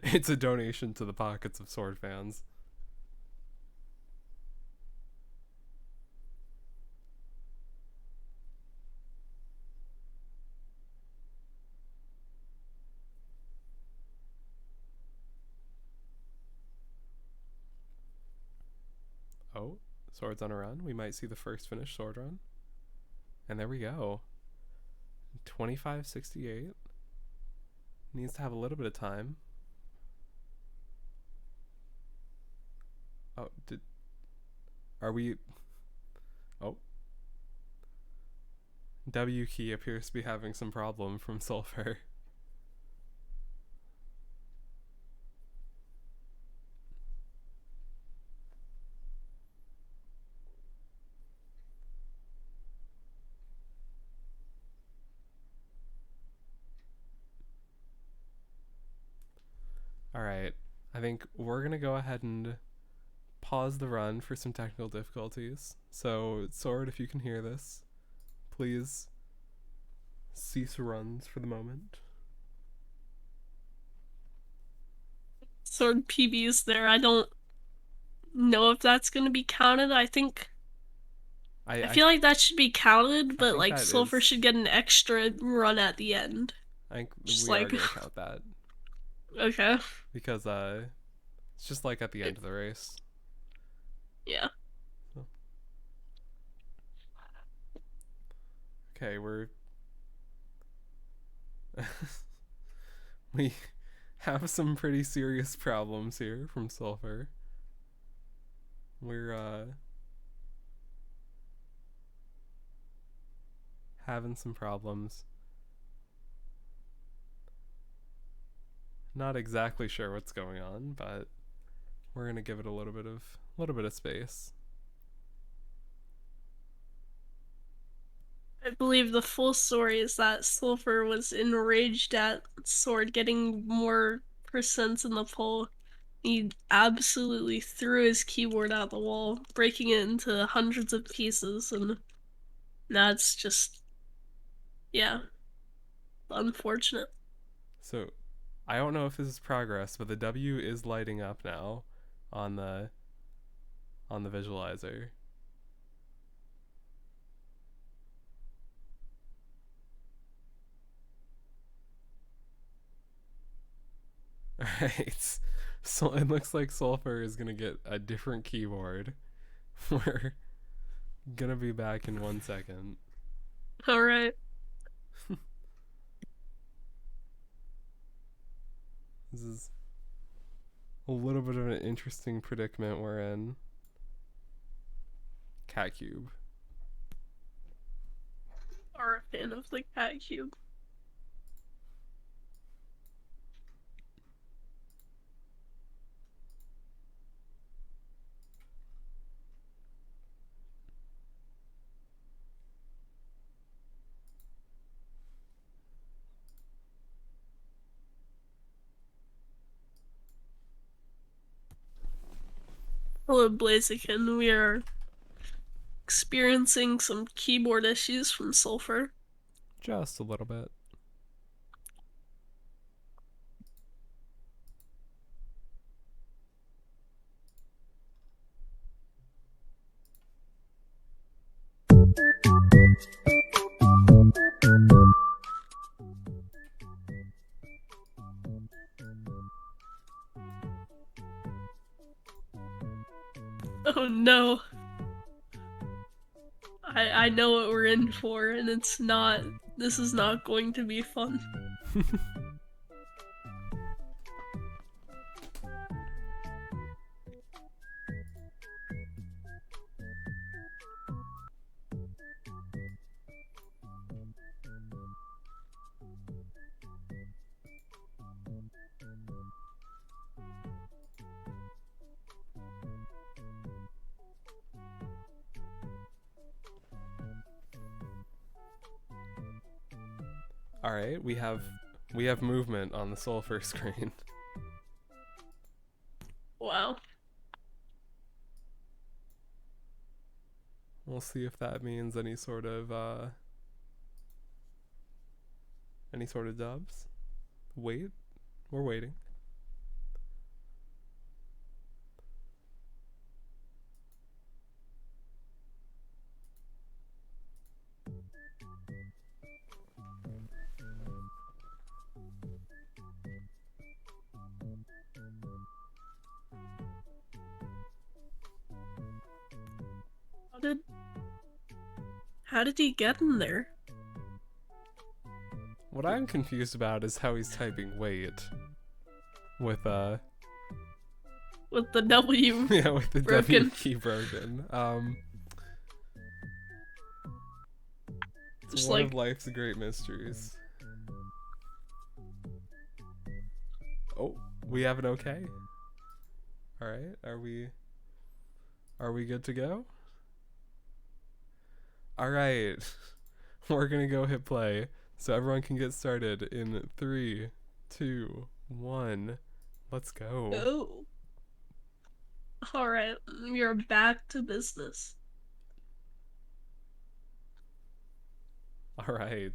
It's a donation to the pockets of Sword fans. Oh, Sword's on a run. We might see the first finished Sword run. And there we go. 2568. Needs to have a little bit of time. Oh, are we... Oh. W key appears to be having some problem from Soulfur. Alright, I think we're gonna go ahead and pause the run for some technical difficulties. So, Sword, if you can hear this, please cease runs for the moment. Sword PB's there. I don't know if that's gonna be counted. I think I feel like that should be counted, but like Soulfur should get an extra run at the end. I think Just we are like gonna count that. Okay. Because it's just like at the end of the race. Yeah. So. Okay, we have some pretty serious problems here from Soulfur. We're having some problems. Not exactly sure what's going on, but we're gonna give it a little bit of space. I believe the full story is that Soulfur was enraged at Sword getting more percents in the poll. He absolutely threw his keyboard out the wall, breaking it into hundreds of pieces, and that's just, yeah, unfortunate. So, I don't know if this is progress, but the W is lighting up now on the visualizer. Alright, so it looks like Soulfur is gonna get a different keyboard. We're gonna be back in 1 second. Alright. This is a little bit of an interesting predicament we're in. Cat Cube. Are a fan of the Cat Cube. Hello, Blaziken. We are experiencing some keyboard issues from Soulfur. Just a little bit. Oh no. I know what we're in for, and it's not. This is not going to be fun. All right, we have movement on the Soulfur screen. Wow. We'll see if that means any sort of dubs. Wait, we're waiting. How did he get in there? What I'm confused about is how he's typing wait with With the W yeah, with the W broken. key broken. It's Just one like of life's great mysteries. Oh, we have an okay. All right, are we good to go? All right, we're gonna go hit play so everyone can get started in 3, 2, 1. Let's go. Oh. Alright, we are back to business. All right,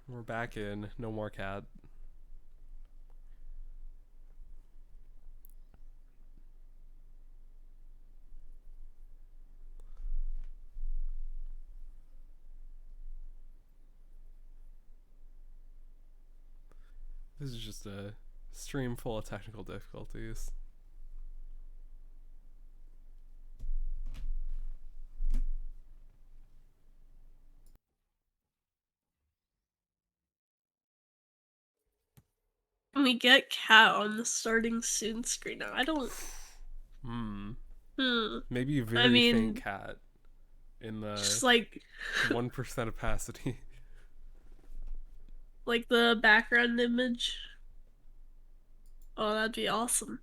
we're back in. No more cat. This is just a stream full of technical difficulties. Can we get cat on the starting soon screen? I don't. Maybe very I mean, faint cat in the just like 1% opacity. like the background image. Oh, that'd be awesome.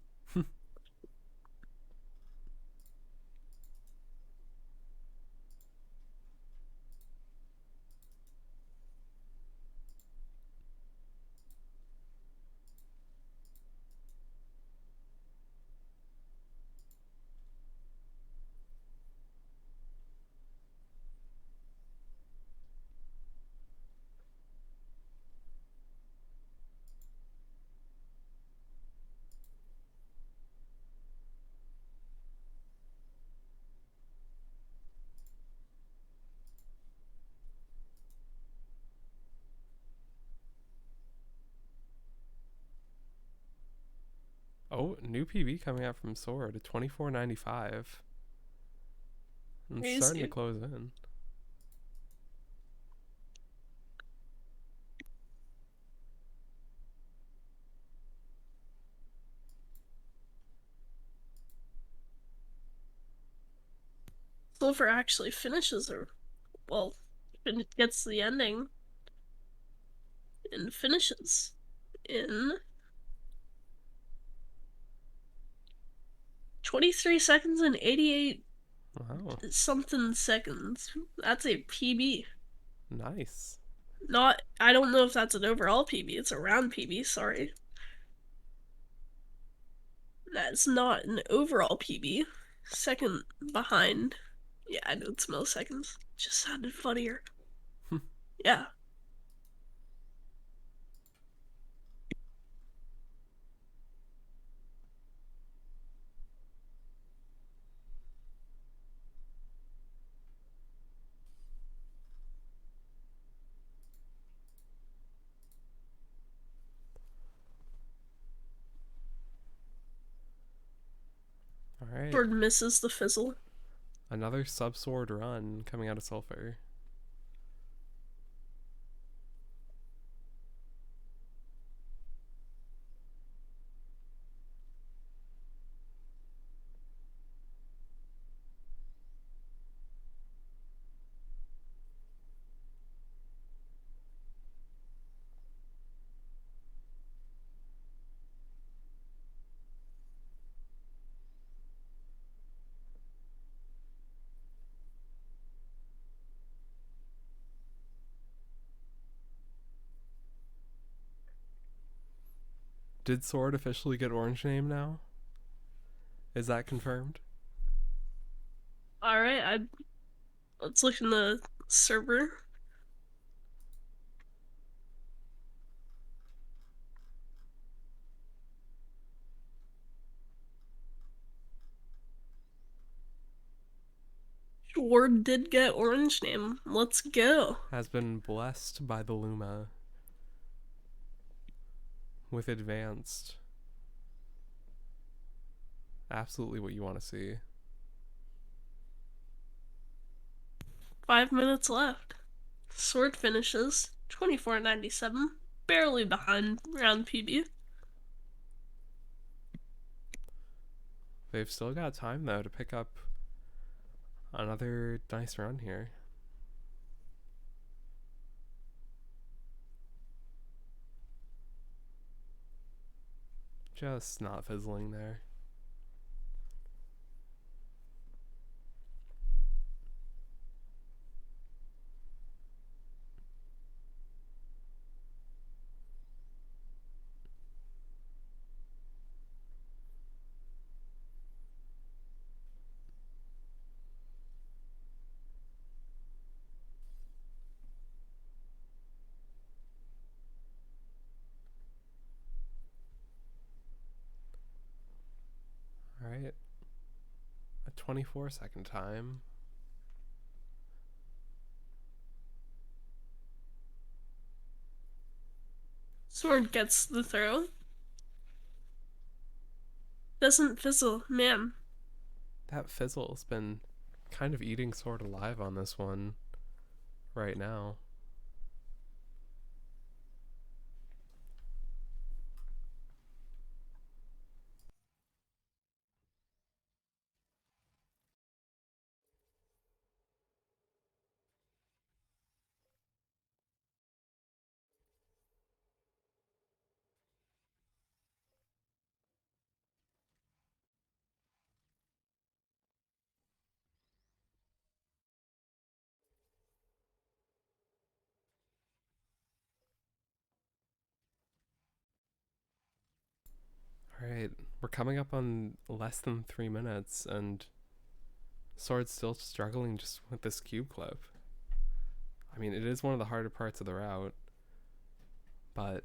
Oh, new PB coming out from Sword at $24.95. It's starting to close in. Soulfur actually finishes her. Well, gets the ending and finishes in 23 seconds and 88 something seconds. That's a PB. Nice. Not, I don't know if that's an overall PB. It's a round PB, sorry. That's not an overall PB. Second behind Yeah, I know it's milliseconds. Just sounded funnier. Yeah. All right. Sword misses the fizzle. Another sub-sword run coming out of Soulfur. Did Sword officially get orange name now? Is that confirmed? Alright, let's look in the server. Sword did get orange name. Let's go. Has been blessed by the Luma with advanced. Absolutely what you want to see. 5 minutes left. Sword finishes 24.97, barely behind round PB. They've still got time though to pick up another nice run here. Just not fizzling there. Alright. A 24-second time. Sword gets the throw. Doesn't fizzle, man. That fizzle's been kind of eating Sword alive on this one right now. Alright, we're coming up on less than 3 minutes and Sword's still struggling just with this cube clip. I mean, it is one of the harder parts of the route, but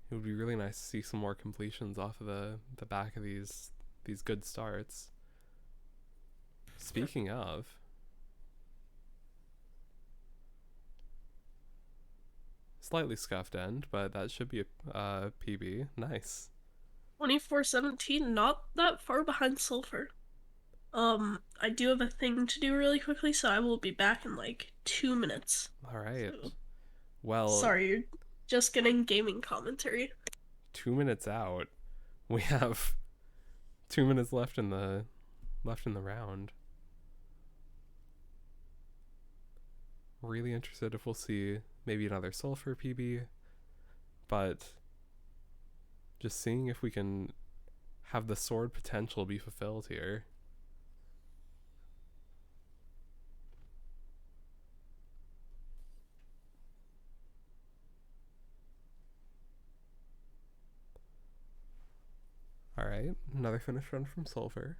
it would be really nice to see some more completions off of the back of these good starts. Speaking of, slightly scuffed end, but that should be a PB. Nice. 24.17, not that far behind Soulfur. I do have a thing to do really quickly, so I will be back in like 2 minutes. All right. So, Well, sorry, you're just getting gaming commentary. 2 minutes out, we have 2 minutes left in the round. Really interested if we'll see maybe another Soulfur PB, but just seeing if we can have the Sword potential be fulfilled here. All right. Alright, another finish run from Soulfur.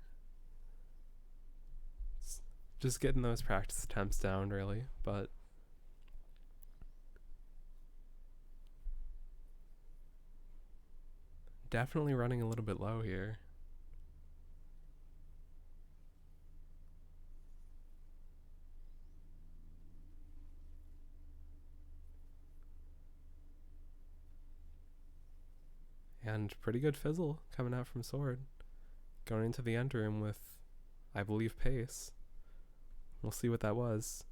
Just getting those practice attempts down, really, but definitely running a little bit low here. And pretty good fizzle coming out from Sword. Going into the end room with, I believe, pace. We'll see what that was.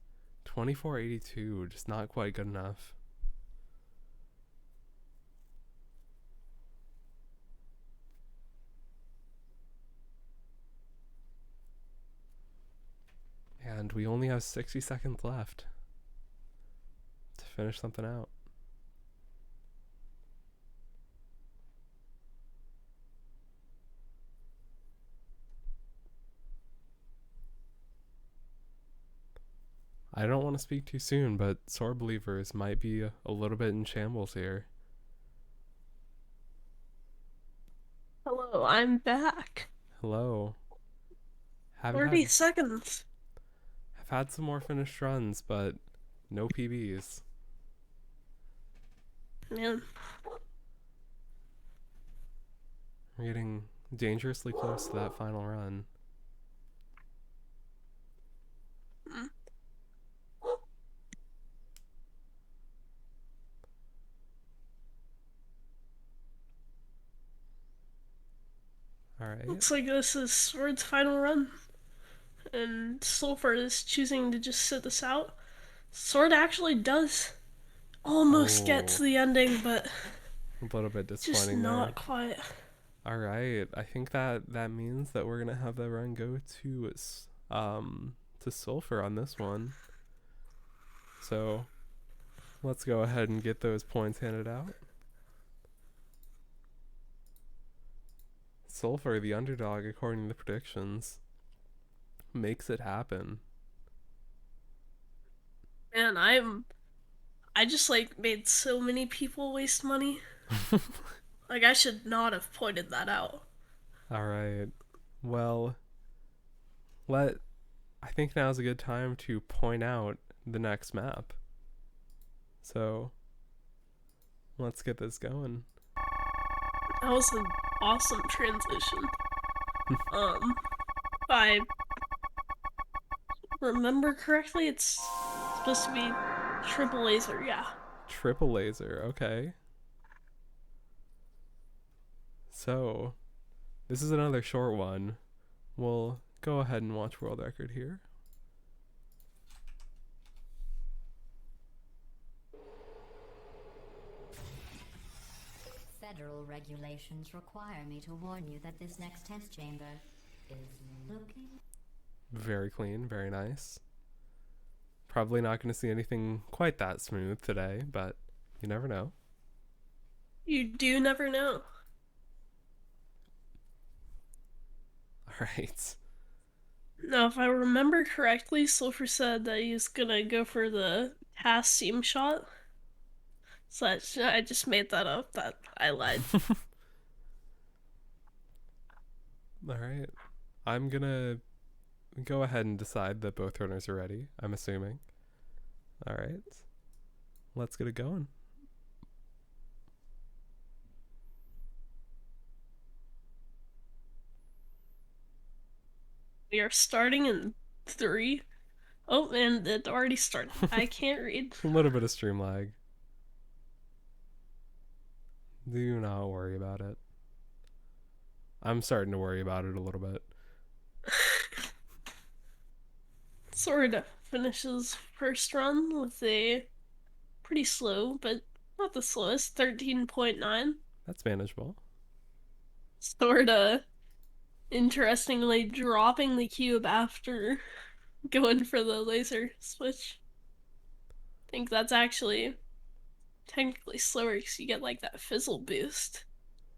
24.82, just not quite good enough. And we only have 60 seconds left to finish something out. I don't want to speak too soon, but Sword Believers might be a little bit in shambles here. Hello, I'm back. Hello. 30 seconds. Have had some more finished runs, but no PBs. Man, We're getting dangerously close to that final run. Alright. looks like this is Sword's final run. And Soulfur is choosing to just sit this out. Sword actually does almost get to the ending, but A little bit just disappointing not there. quite. Alright, I think that means that we're gonna have the run go to Soulfur on this one. So let's go ahead and get those points handed out. Soulfur, the underdog according to the predictions, makes it happen. Man, I just like made so many people waste money. Like I should not have pointed that out. Alright. Well, I think now's a good time to point out the next map. So let's get this going. That was an awesome transition. If I remember correctly, it's supposed to be triple laser, yeah. Triple laser, okay. So, this is another short one. We'll go ahead and watch world record here. Federal regulations require me to warn you that this next test chamber is looking... Very clean, very nice. Probably not going to see anything quite that smooth today, but you never know. You do never know. Alright. Now, if I remember correctly, Soulfur said that he's gonna go for the pass seam shot. So I just made that up. That I lied. Alright. I'm gonna go ahead and decide that both runners are ready, I'm assuming. Alright. Let's get it going. We are starting in 3. Oh, and it already started. I can't read. A little bit of stream lag. Do not worry about it. I'm starting to worry about it a little bit. Sword finishes first run with a pretty slow, but not the slowest, 13.9. That's manageable. Sword, interestingly dropping the cube after going for the laser switch. I think that's actually technically slower because you get like that fizzle boost,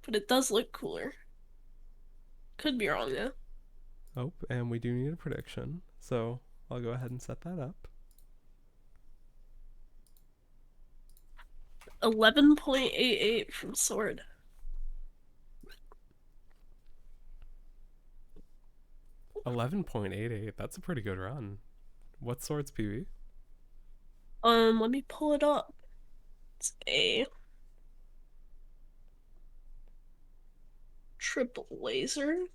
but it does look cooler. Could be wrong though. Oh, and we do need a prediction, so I'll go ahead and set that up. 11.88 from Sword. 11.88. That's a pretty good run. What Sword's PB? Let me pull it up. It's a triple laser.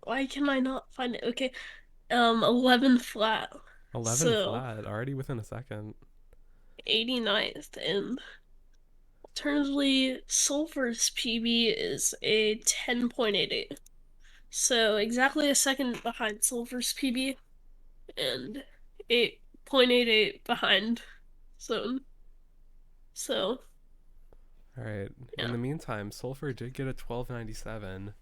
Why can I not find it? Okay. 11 flat. 11 So flat, already within a second. 89th, and alternatively, Soulfur's PB is a 10.88. So exactly a second behind Soulfur's PB and 8.88 behind Zone. So Alright, in yeah. the meantime, Soulfur did get a 1297.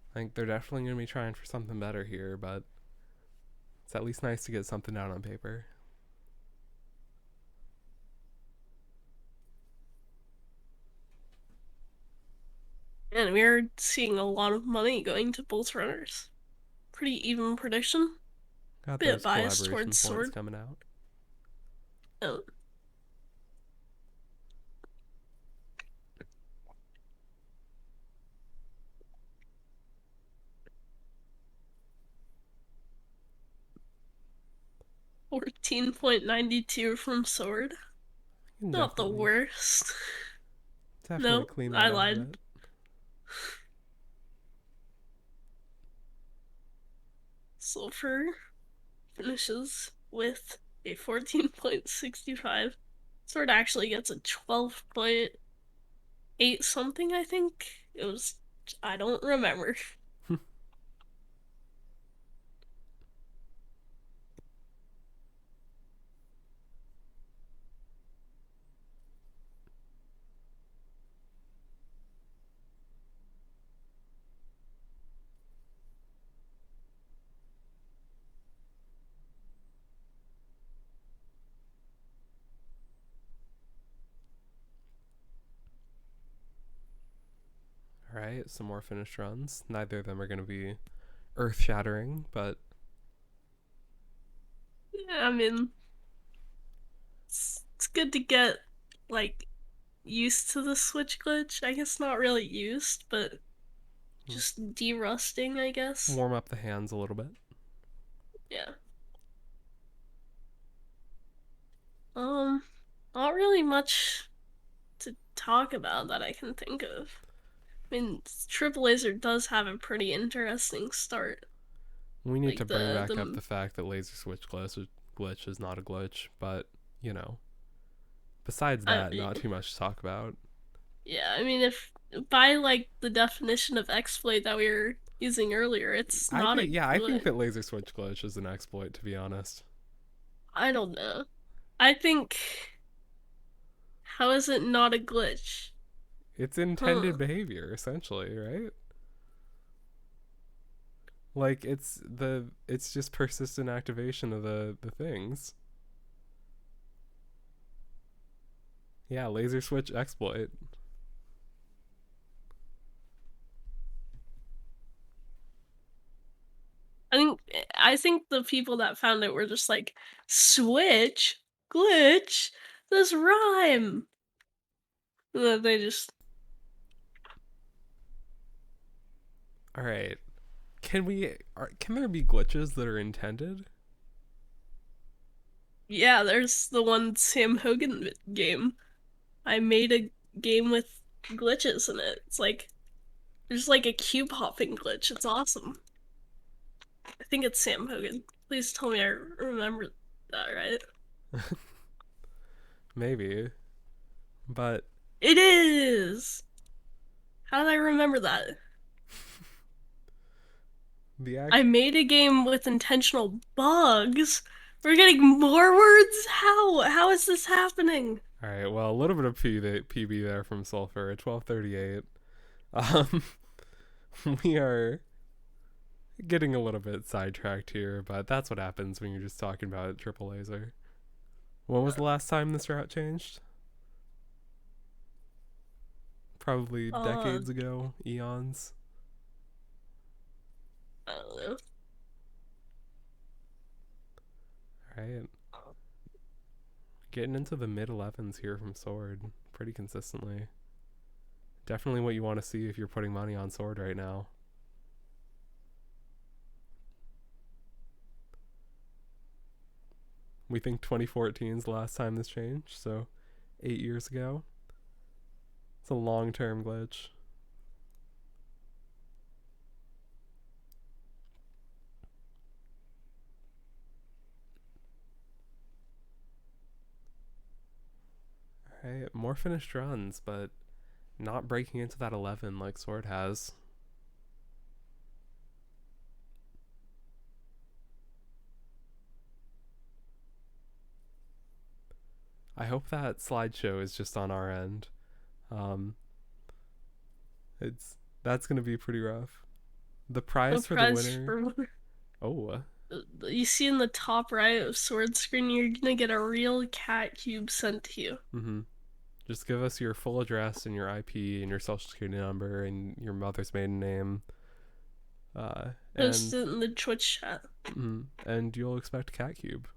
I think they're definitely going to be trying for something better here, but it's at least nice to get something down on paper. And we're seeing a lot of money going to both runners. Pretty even prediction. Got Bit those biased collaboration towards points Sword. coming out. Oh. $14.92 from Sword. Not the worst. Definitely No, clean I that up a lied. bit. Soulfur finishes with a 14.65. Sword actually gets a 12.8 something, I think. It was, I don't remember. Alright, some more finished runs. Neither of them are going to be earth shattering, but Yeah, I mean, it's good to get, like, used to the switch glitch. I guess not really used, but just derusting, I guess. warm up the hands a little bit. Yeah. Not really much to talk about that I can think of. I mean, Triple Laser does have a pretty interesting start. We need to Like bring the back up the the fact that laser switch glitch is not a glitch, but, you know, besides I that, not too much to talk about. yeah, I mean if by like the definition of exploit that we were using earlier, it's not a I think glitch. that laser switch glitch is an exploit, to be honest. I don't know. I think how is it not a glitch? It's Huh. intended behavior, essentially, right? Like it's just persistent activation of the things. Yeah, laser switch exploit. I think the people that found it were just like switch glitch this rhyme. They just All right. Can there be glitches that are intended? yeah. There's the one Sam Hogan game. I made a game with glitches in it. It's like there's like a cube hopping glitch. It's awesome. I think it's Sam Hogan. Please tell me I remember that right. Maybe. But It is. How did I remember that? the I act made a game with intentional bugs. We're getting more words? How? How is this happening? All right, well, a little bit of PB there from Soulfur at 1238. Um we are getting a little bit sidetracked here, but that's what happens when you're just talking about triple laser. When was the last time this route changed? Probably Uh, decades ago, eons. I don't know. All right. Getting into the mid 11s here from Sword pretty consistently. Definitely what you want to see if you're putting money on Sword right now. We think 2014 is the last time this changed, so 8 years ago. It's a long-term glitch. Alright, more finished runs, but not breaking into that 11 like Sword has. I hope that slideshow is just on our end. That's gonna be pretty rough. The prize for the winner. Oh. You see in the top right of Sword screen, you're gonna get a real cat cube sent to you. Just give us your full address and your IP and your social security number and your mother's maiden name. Post it in the Twitch chat. And you'll expect a cat cube.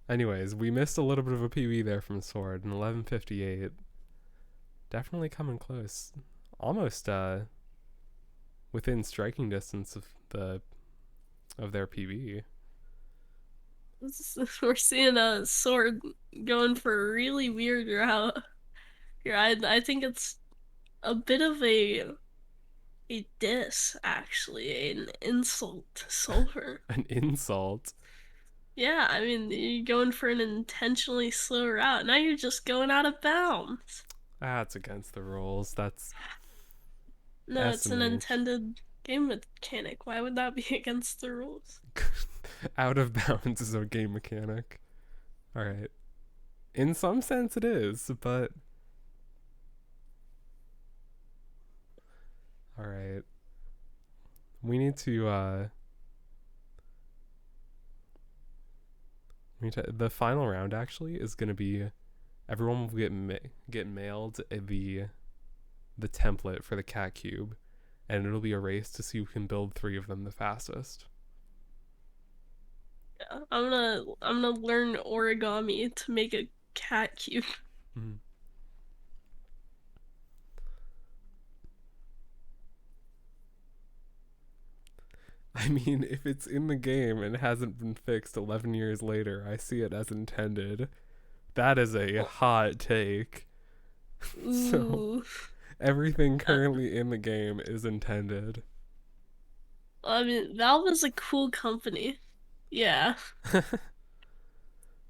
Anyways, we missed a little bit of a PB there from Sword in 11:58. Definitely coming close. Almost within striking distance of their PB. We're seeing a Sword going for a really weird route. Here, I think it's a bit of a diss, actually, an insult to Soulfur. An insult? Yeah, I mean, you're going for an intentionally slow route. Now you're just going out of bounds. That's against the rules. That's... No, SMH. It's an intended game mechanic. Why would that be against the rules? Out of bounds is a game mechanic. Alright. In some sense it is, but... Alright. We need to, the final round actually is going to be... Everyone will get mailed the template for the cat cube, and it'll be a race to see who can build 3 of them the fastest. Yeah, I'm gonna learn origami to make a cat cube. I mean, if it's in the game and hasn't been fixed 11 years later, I see it as intended. That is a hot take. So, everything currently in the game is intended. I mean, Valve is a cool company. Yeah.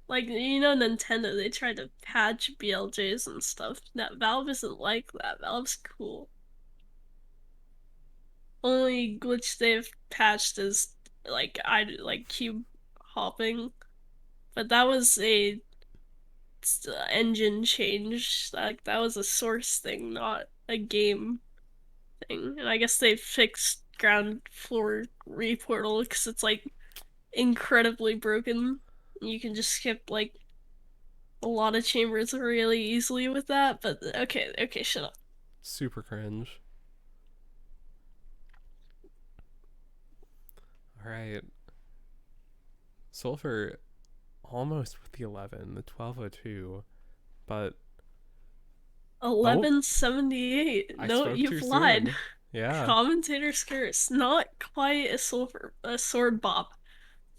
Like, you know, Nintendo, they tried to patch BLJs and stuff. That Valve isn't like that. Valve's cool. Only glitch they've patched is like cube hopping, but that was a engine change. Like that was a source thing, not a game thing. And I guess they fixed ground floor reportal because it's like incredibly broken. You can just skip like a lot of chambers really easily with that. But okay, shut up. Super cringe. Alright. Soulfur almost with the 11, the 1202, but 1178. No, you've lied. Yeah. Commentator's curse. Not quite a sword bop.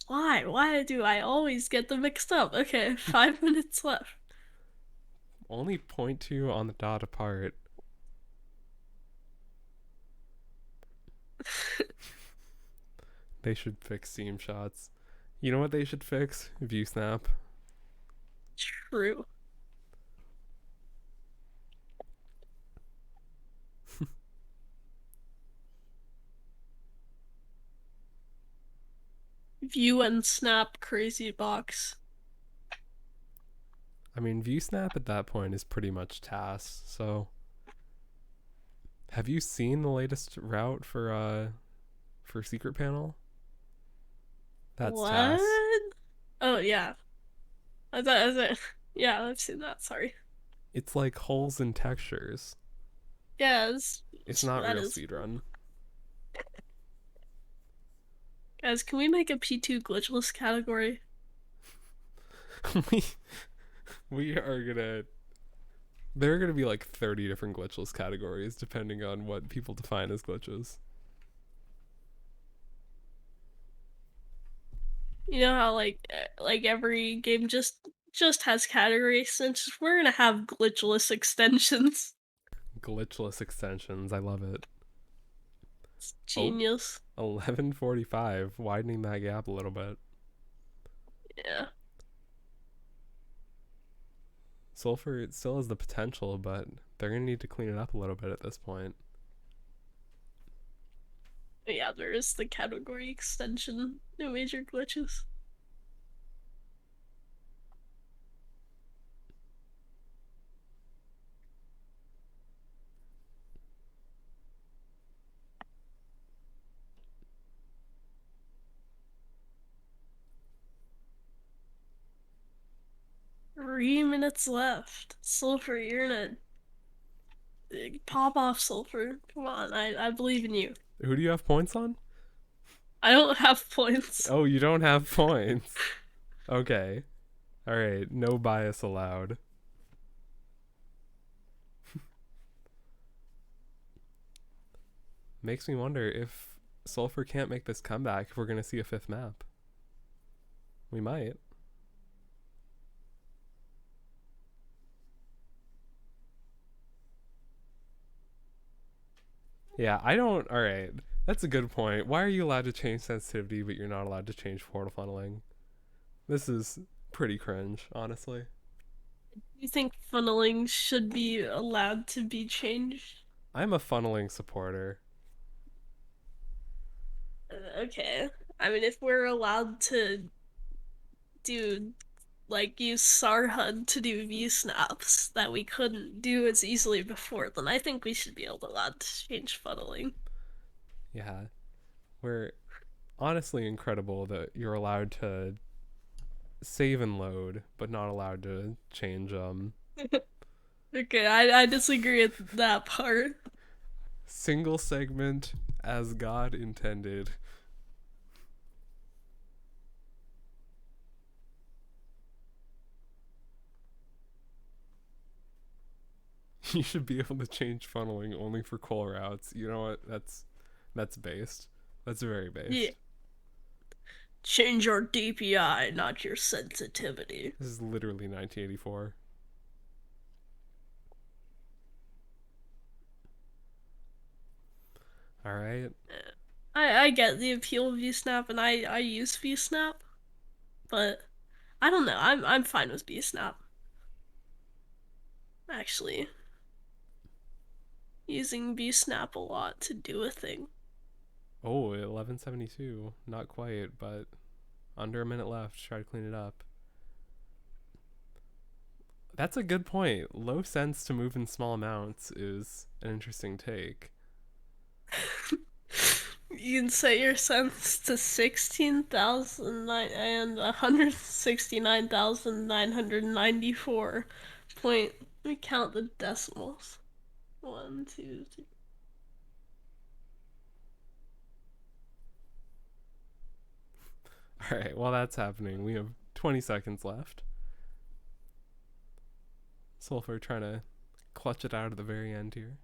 Why do I always get them mixed up? Okay, 5 minutes left. Only 0.2 on the dot apart. They should fix Steam shots. You know what they should fix? View snap. True. View and snap crazy box. I mean, view snap at that point is pretty much TAS, so... Have you seen the latest route for secret panel? That's what? TAS. Oh yeah. I thought yeah, I've seen that, sorry. It's like holes and textures. Yeah, it's not real speedrun. Guys, can we make a P2 glitchless category? we are gonna... There are gonna be like 30 different glitchless categories depending on what people define as glitches. You know how like every game just has category extensions. We're gonna have glitchless extensions. Glitchless extensions. I love it. It's Oh, genius. 11:45, widening that gap a little bit. Yeah. Soulfur still has the potential, but they're going to need to clean it up a little bit at this point. Yeah, there is the category extension. No major glitches. Three minutes left. Soulfur, you're gonna pop off, Soulfur. Come on, I believe in you. Who do you have points on? I don't have points. Oh, you don't have points. Okay. All right, no bias allowed. Makes me wonder if Soulfur can't make this comeback, if we're going to see a fifth map. We might. Yeah, I don't. All right. That's a good point. Why are you allowed to change sensitivity, but you're not allowed to change portal funneling? This is pretty cringe, honestly. You think funneling should be allowed to be changed? I'm a funneling supporter. Okay. I mean, if we're allowed to do, like, use Sarhud to do V snaps that we couldn't do as easily before, then I think we should be able to allowed to change funneling. Yeah. We're honestly incredible that you're allowed to save and load, but not allowed to change Okay, I disagree with that part. single segment as God intended. You should be able to change funneling only for coal routes. You know what? That's based. That's very based. Yeah. Change your DPI, not your sensitivity. This is literally 1984. All right. I get the appeal of VSnap, and I use VSnap, but I don't know. I'm fine with VSnap. Actually, using VSnap a lot to do a thing. Oh, 11:72. Not quite, but under a minute left. Try to clean it up. That's a good point. Low sense to move in small amounts is an interesting take. You can set your sense to 16,000 and 169,994 point. Let me count the decimals. 1, 2, 3. All right, while that's happening, we have 20 seconds left. Soulfur trying to clutch it out at the very end here.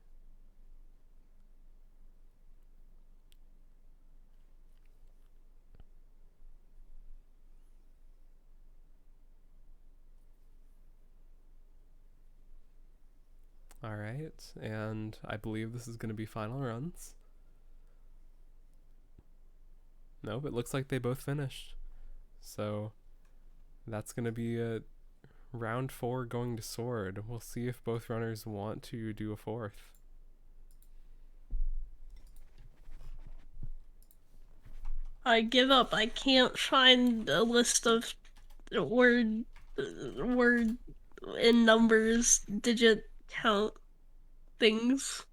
All right, and I believe this is going to be final runs. Nope, it looks like they both finished. So that's going to be a round 4 going to sword. We'll see if both runners want to do a fourth. I give up. I can't find a list of word in numbers, digit count things.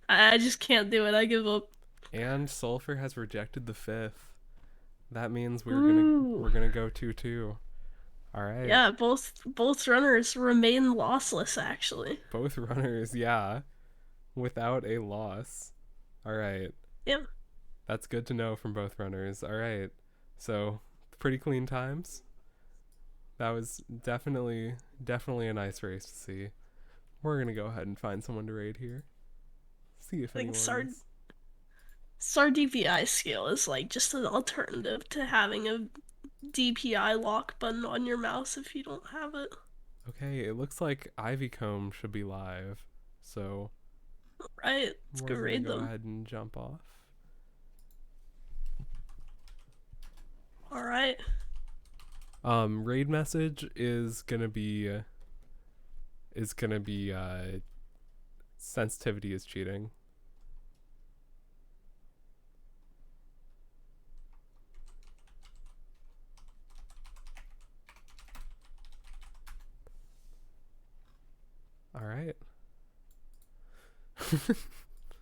I just can't do it. I give up. And Soulfur has rejected the fifth. That means Ooh. we're gonna go 2-2. All right. Yeah, both runners remain lossless actually. Both runners, yeah, without a loss. All right. Yeah. That's good to know from both runners. All right. So, pretty clean times. That was definitely a nice race to see. We're going to go ahead and find someone to raid here. See if I think anyone's our DPI scale is like just an alternative to having a DPI lock button on your mouse if you don't have it. Okay, it looks like Ivy Comb should be live, so Right? Let's we're go gonna raid go them. ahead and jump off. Alright. Raid message is gonna be sensitivity is cheating. All right.